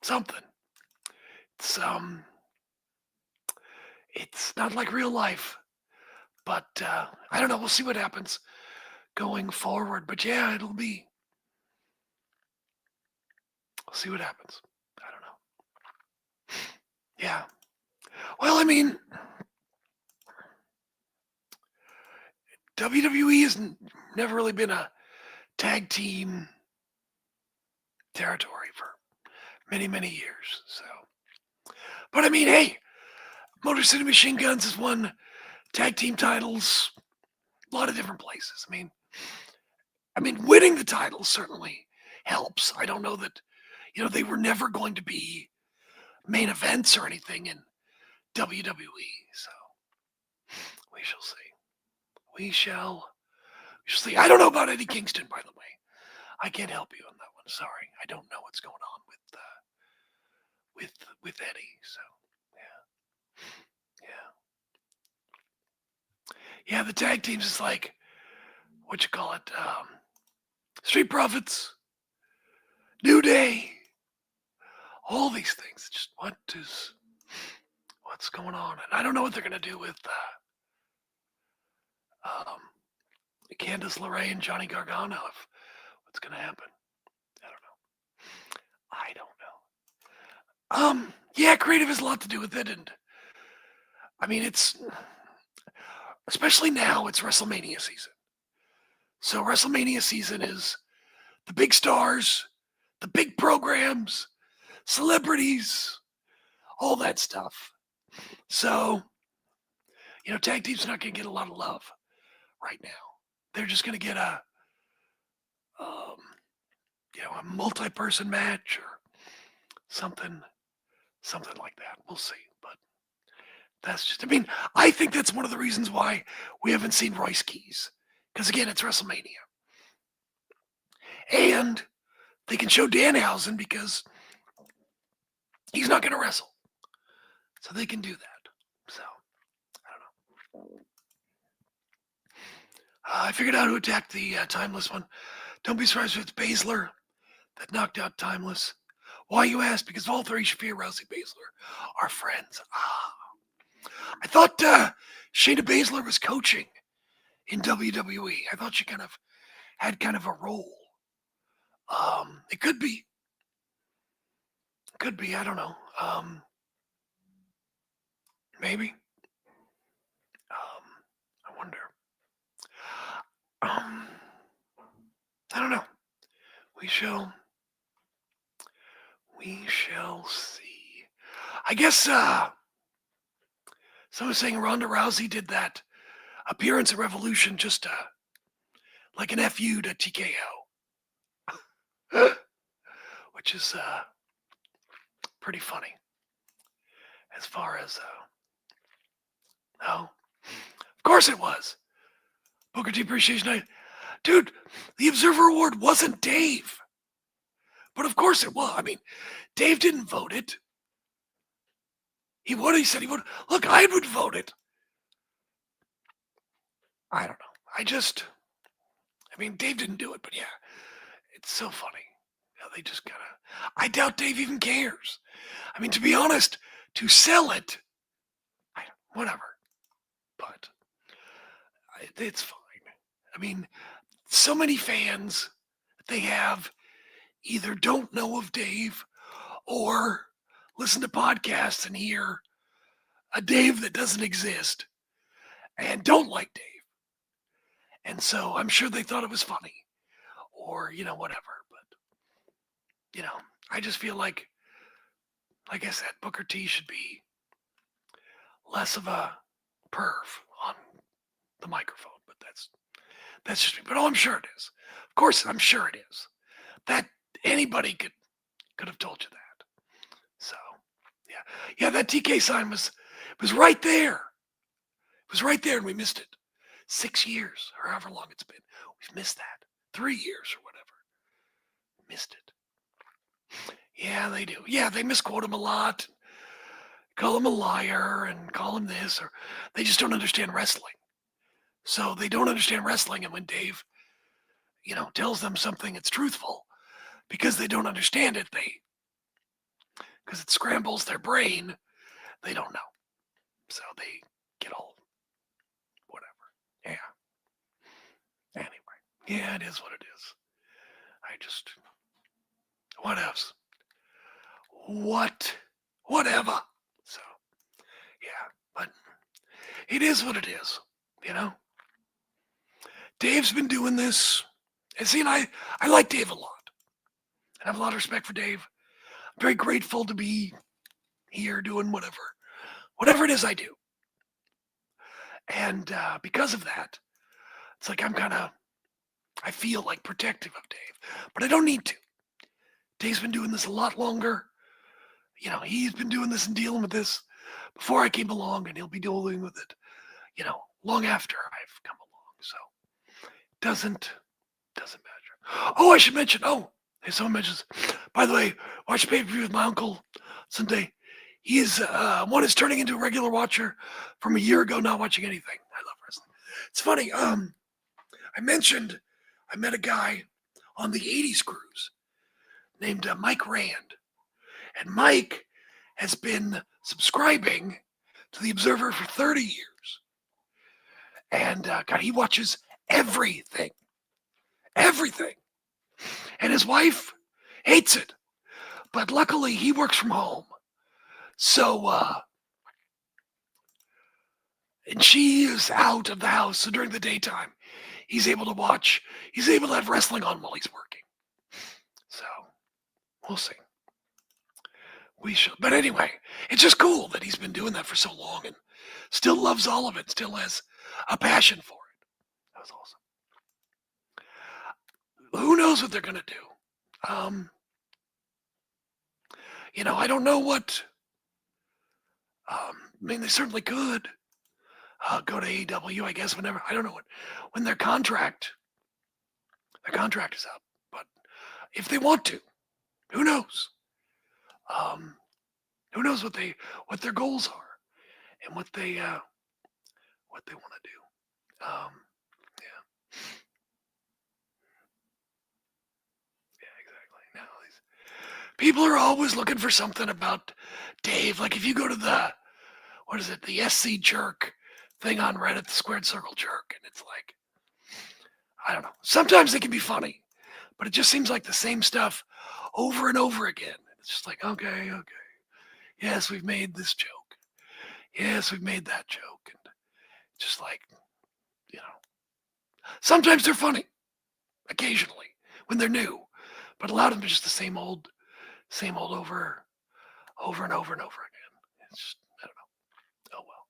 C: something. It's not like real life, but I don't know. We'll see what happens going forward. But yeah, we'll see what happens. I don't know. Yeah. Well, WWE has never really been a tag team territory for many, many years. So, but hey, Motor City Machine Guns has won tag team titles a lot of different places. Winning the titles certainly helps. I don't know that, they were never going to be main events or anything in WWE. So we shall see. We shall see. I don't know about Eddie Kingston, by the way. I can't help you on that one. Sorry, I don't know what's going on with Eddie. So yeah. The tag teams is like Street Profits, New Day, all these things. Just what's going on, and I don't know what they're gonna do with Candice LeRae and Johnny Gargano. What's gonna happen? I don't know. Yeah, creative has a lot to do with it, and it's especially now it's WrestleMania season. So WrestleMania season is the big stars, the big programs, celebrities, all that stuff. So, tag team's not going to get a lot of love right now. They're just going to get a multi-person match or something like that. We'll see. But that's just, I think that's one of the reasons why we haven't seen Royce Keys. Because again, it's WrestleMania. And they can show Danhausen because he's not going to wrestle. So they can do that. So, I don't know. I figured out who attacked the Timeless one. Don't be surprised if it's Baszler that knocked out Timeless. Why, you ask? Because all three, Shafir, Rousey, Baszler, are friends. I thought Shayna Baszler was coaching in WWE. I thought she had a role. It could be. I don't know. Maybe. I wonder. I don't know. We shall see. I guess someone's saying Ronda Rousey did that appearance at Revolution just like an FU to TKO. Which is pretty funny. As far as no. Of course it was. Booker T Appreciation Night. Dude, the Observer Award wasn't Dave. But of course it was. Dave didn't vote it. He would. He said he would. Look, I would vote it. I don't know. Dave didn't do it, but yeah. It's so funny. Yeah, they just I doubt Dave even cares. To be honest, to sell it, whatever. But it's fine. So many fans they have either don't know of Dave or listen to podcasts and hear a Dave that doesn't exist. and don't like Dave. And so I'm sure they thought it was funny or, whatever. But, I just feel like I said, Booker T should be less of a perv on the microphone. But that's just me. But I'm sure it is. Of course, I'm sure it is. That anybody could have told you that. So, yeah, that TK sign was right there. It was right there, and we missed it. 6 years, or however long it's been. We've missed that. 3 years or whatever. Missed it. Yeah, they do. Yeah, they misquote him a lot. Call him a liar and call him this, or they just don't understand wrestling. So they don't understand wrestling, and when Dave, tells them something that's truthful, because they don't understand it, because it scrambles their brain, they don't know. So they get all whatever. Yeah. Anyway, yeah, it is what it is. What else? Whatever. So, yeah, but it is what it is, Dave's been doing this. And see, and I like Dave a lot. I have a lot of respect for Dave. I'm very grateful to be here doing whatever it is I do. And because of that, it's like I feel like protective of Dave, but I don't need to. Dave's been doing this a lot longer. He's been doing this and dealing with this before I came along, and he'll be dealing with it, long after I've come along. So doesn't matter. Oh, I should mention. Oh, hey, someone mentions. By the way, watch pay-per-view with my uncle Sunday. He is one is turning into a regular watcher from a year ago, not watching anything. I love wrestling. It's funny. I mentioned I met a guy on the 80s cruise named Mike Rand. And Mike has been subscribing to The Observer for 30 years. And God, he watches everything. Everything. And his wife hates it. But luckily, he works from home. So, and she is out of the house. So during the daytime, he's able to have wrestling on while he's working. So, we'll see. We should. But anyway, it's just cool that he's been doing that for so long and still loves all of it, still has a passion for it. That was awesome. Who knows what they're going to do? I don't know what. They certainly could go to AEW, I guess, whenever. I don't know when their contract is up. But if they want to, who knows? Who knows what their goals are and what they want to do. Yeah, exactly. Now people are always looking for something about Dave. Like if you go to the SC Jerk thing on Reddit, the Squared Circle Jerk, and it's like, I don't know. Sometimes they can be funny, but it just seems like the same stuff over and over again. It's just like, okay. Yes, we've made this joke. Yes, we've made that joke. And just like, sometimes they're funny, occasionally, when they're new. But a lot of them are just the same old over and over and over again. It's just, I don't know. Oh, well.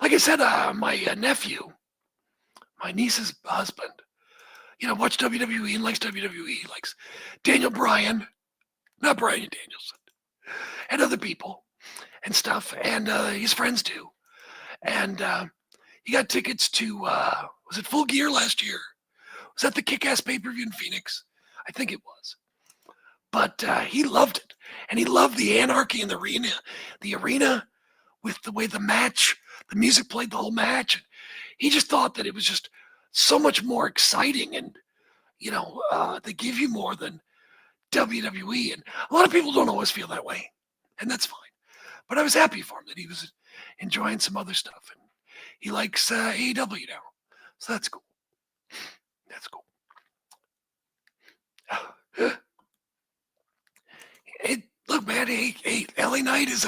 C: Like I said, my nephew, my niece's husband, watched WWE and likes WWE, likes Daniel Bryan, not Bryan Danielson, and other people and stuff, and his friends do. And he got tickets to, was it Full Gear last year? Was that the Kick-Ass pay-per-view in Phoenix? I think it was. But he loved it, and he loved the anarchy in the arena with the way the music played the whole match. And he just thought that it was just so much more exciting, and they give you more than WWE. And a lot of people don't always feel that way, and that's fine. But I was happy for him that he was enjoying some other stuff, and he likes AEW now, so that's cool. That's cool. Look, man, LA Knight is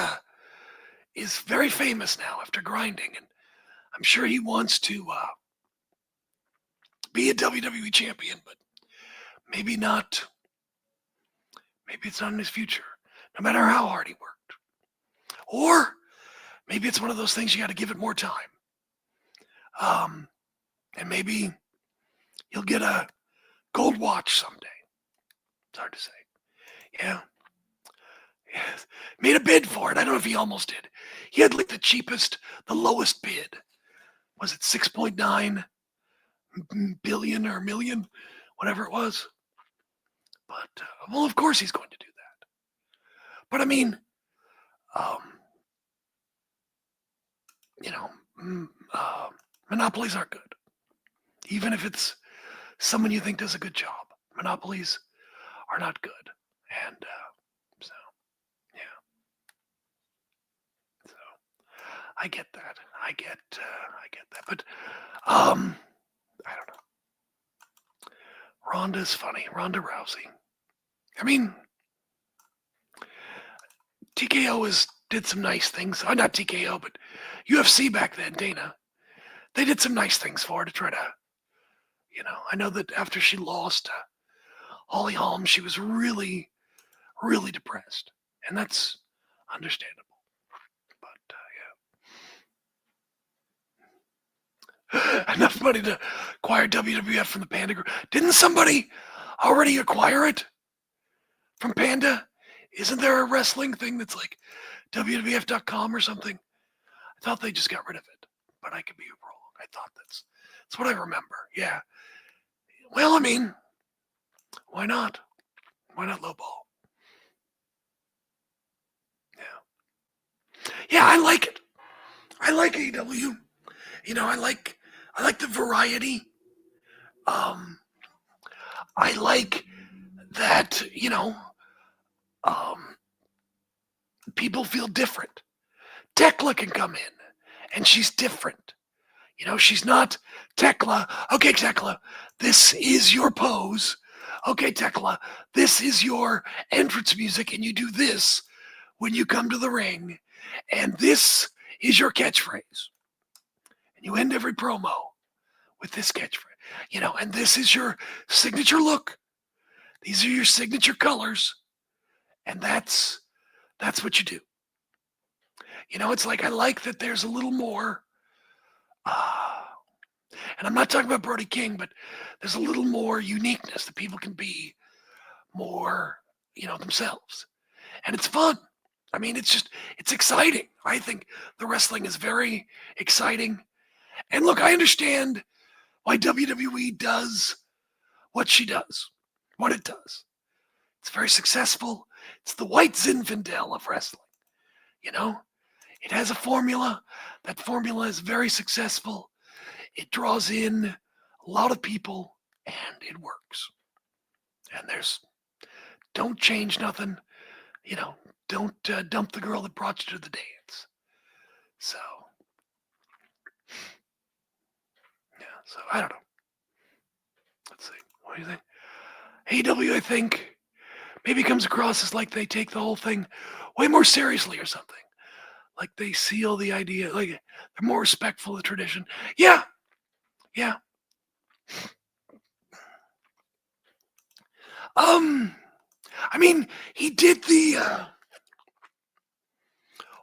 C: very famous now after grinding, and I'm sure he wants to be a WWE champion, but maybe not. Maybe it's not in his future, no matter how hard he worked. Or maybe it's one of those things you got to give it more time. And maybe he'll get a gold watch someday. It's hard to say. Yeah. Made a bid for it. I don't know if he almost did. He had like the cheapest, the lowest bid. Was it 6.9 billion or million? Whatever it was. But, well, of course he's going to do that. But I mean, monopolies aren't good. Even if it's someone you think does a good job. Monopolies are not good. And so, yeah. So, I get that. I get that. But, I don't know. Ronda's funny. Ronda Rousey. I mean, TKO did some nice things. Not TKO, but UFC back then, Dana. They did some nice things for her to try to, I know that after she lost Holly Holm, she was really, really depressed. And that's understandable. But, yeah. Enough money to acquire WWF from the Panda Group. Didn't somebody already acquire it from Panda? Isn't there a wrestling thing that's like WWF.com or something? I thought they just got rid of it, but I could be wrong. I thought that's what I remember. Yeah. Well, I mean, why not? Why not lowball? Yeah. Yeah, I like it. I like AEW. I like the variety. I like that, people feel different. Tekla can come in, and she's different. She's not Tekla. Okay, Tekla, this is your pose. Okay, Tekla, this is your entrance music, and you do this when you come to the ring, and this is your catchphrase. And you end every promo with this catchphrase, and this is your signature look. These are your signature colors, and that's what you do. It's like I like that there's a little more, and I'm not talking about Brody King, but there's a little more uniqueness that people can be more, themselves. And it's fun. I mean, it's exciting. I think the wrestling is very exciting. And look, I understand why WWE does what she does, what it does. It's very successful. It's the white Zinfandel of wrestling. It has a formula. That formula is very successful. It draws in a lot of people, and it works. And don't change nothing. Don't dump the girl that brought you to the dance. So, yeah. So I don't know. Let's see. What do you think? AEW, I think, maybe comes across as like they take the whole thing way more seriously or something. Like they seal the idea, like they're more respectful of the tradition. Yeah. Yeah. I mean, he did the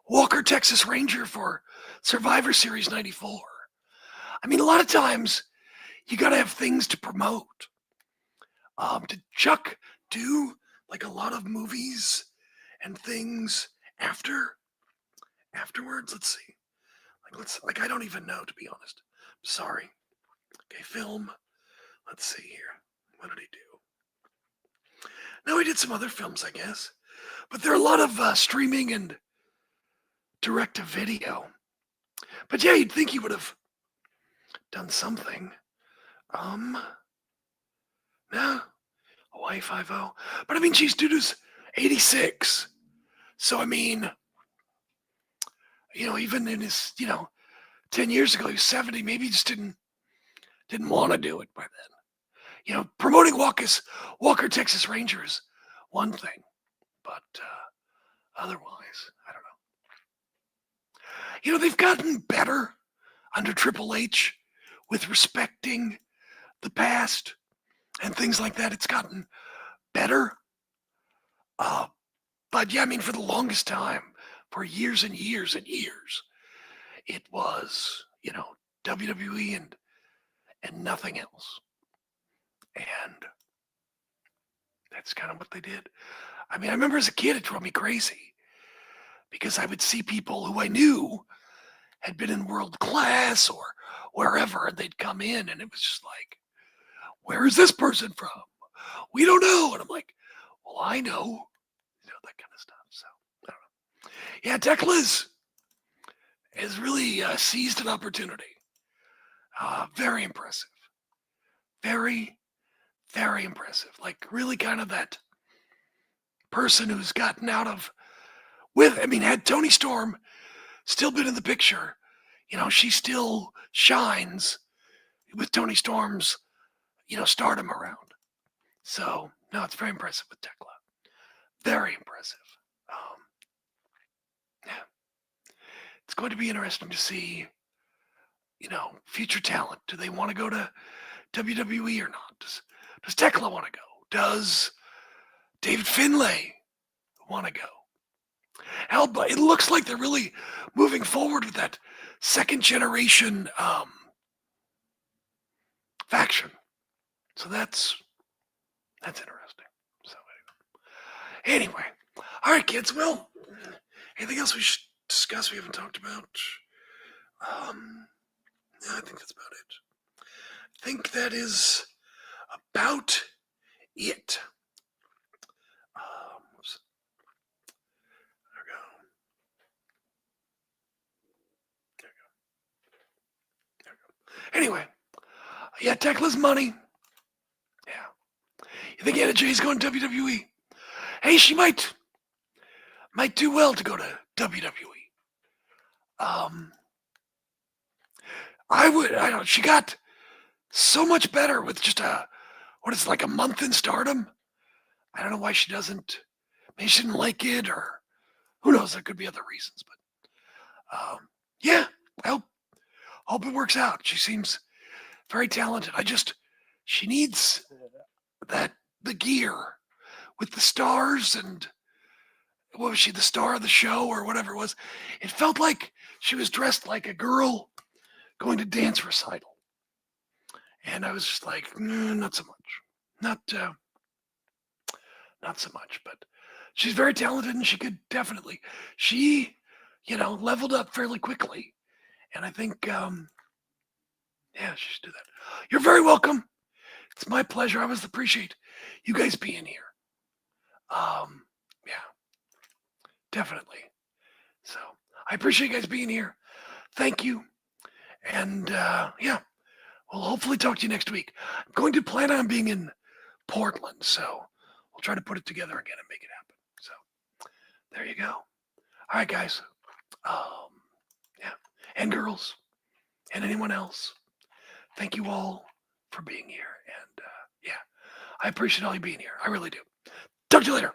C: Walker Texas Ranger for Survivor Series 94. I mean, a lot of times you got to have things to promote. Did Chuck do like a lot of movies and things afterwards? Let's see. I don't even know, to be honest. I'm sorry. Okay, film. Let's see here. What did he do? No, he did some other films, I guess. But there are a lot of streaming and direct-to-video. But yeah, you'd think he would have done something. No. Hawaii 5-0. But I mean, geez, dude was 86. So, I mean, even in his, 10 years ago, he was 70. Maybe he just didn't want to do it by then. Promoting Walker Texas Ranger is one thing, but otherwise, I don't know. They've gotten better. under Triple H with respecting the past and things like that. It's gotten better. But yeah, I mean, for the longest time, for years and years and years, it was, WWE and nothing else. And that's kind of what they did. I mean, I remember as a kid, it drove me crazy because I would see people who I knew had been in world class or wherever, and they'd come in, and it was just like, where is this person from? We don't know. And I'm like, well, I know. That kind of stuff. So, I don't know. Yeah, Tekla has really seized an opportunity. Very impressive. Very, very impressive. Like, really kind of that person who's gotten out of had Toni Storm still been in the picture, she still shines with Toni Storm's, stardom around. So, no, it's very impressive with Tekla. Very impressive. Yeah. It's going to be interesting to see, future talent. Do they want to go to WWE or not? Does Tekla want to go? Does David Finlay want to go? Hell, but it looks like they're really moving forward with that second generation faction. So that's interesting. So anyway, all right, kids. Well, anything else we should discuss we haven't talked about? No, I think that's about it. I think that is about it. Anyway, yeah, Tekla's money. Yeah. You think Anna Jay's going to WWE? Hey, she might do well to go to WWE. She got so much better with just a month in stardom. I don't know why she doesn't. Maybe she didn't like it, or who knows? There could be other reasons, but yeah, I hope it works out. She seems very talented. She needs the gear with the stars, and what was she, the star of the show or whatever it was? It felt like she was dressed like a girl going to dance recital. And I was just like, not so much. Not so much, but she's very talented, and she could definitely, leveled up fairly quickly. And I think, she should do that. You're very welcome. It's my pleasure. I always appreciate you guys being here. Yeah, definitely. So I appreciate you guys being here. Thank you. And we'll hopefully talk to you next week. I'm going to plan on being in Portland, so we'll try to put it together again and make it happen. So there you go. All right, guys. And girls, and anyone else. Thank you all for being here. And I appreciate all you being here. I really do. Talk to you later.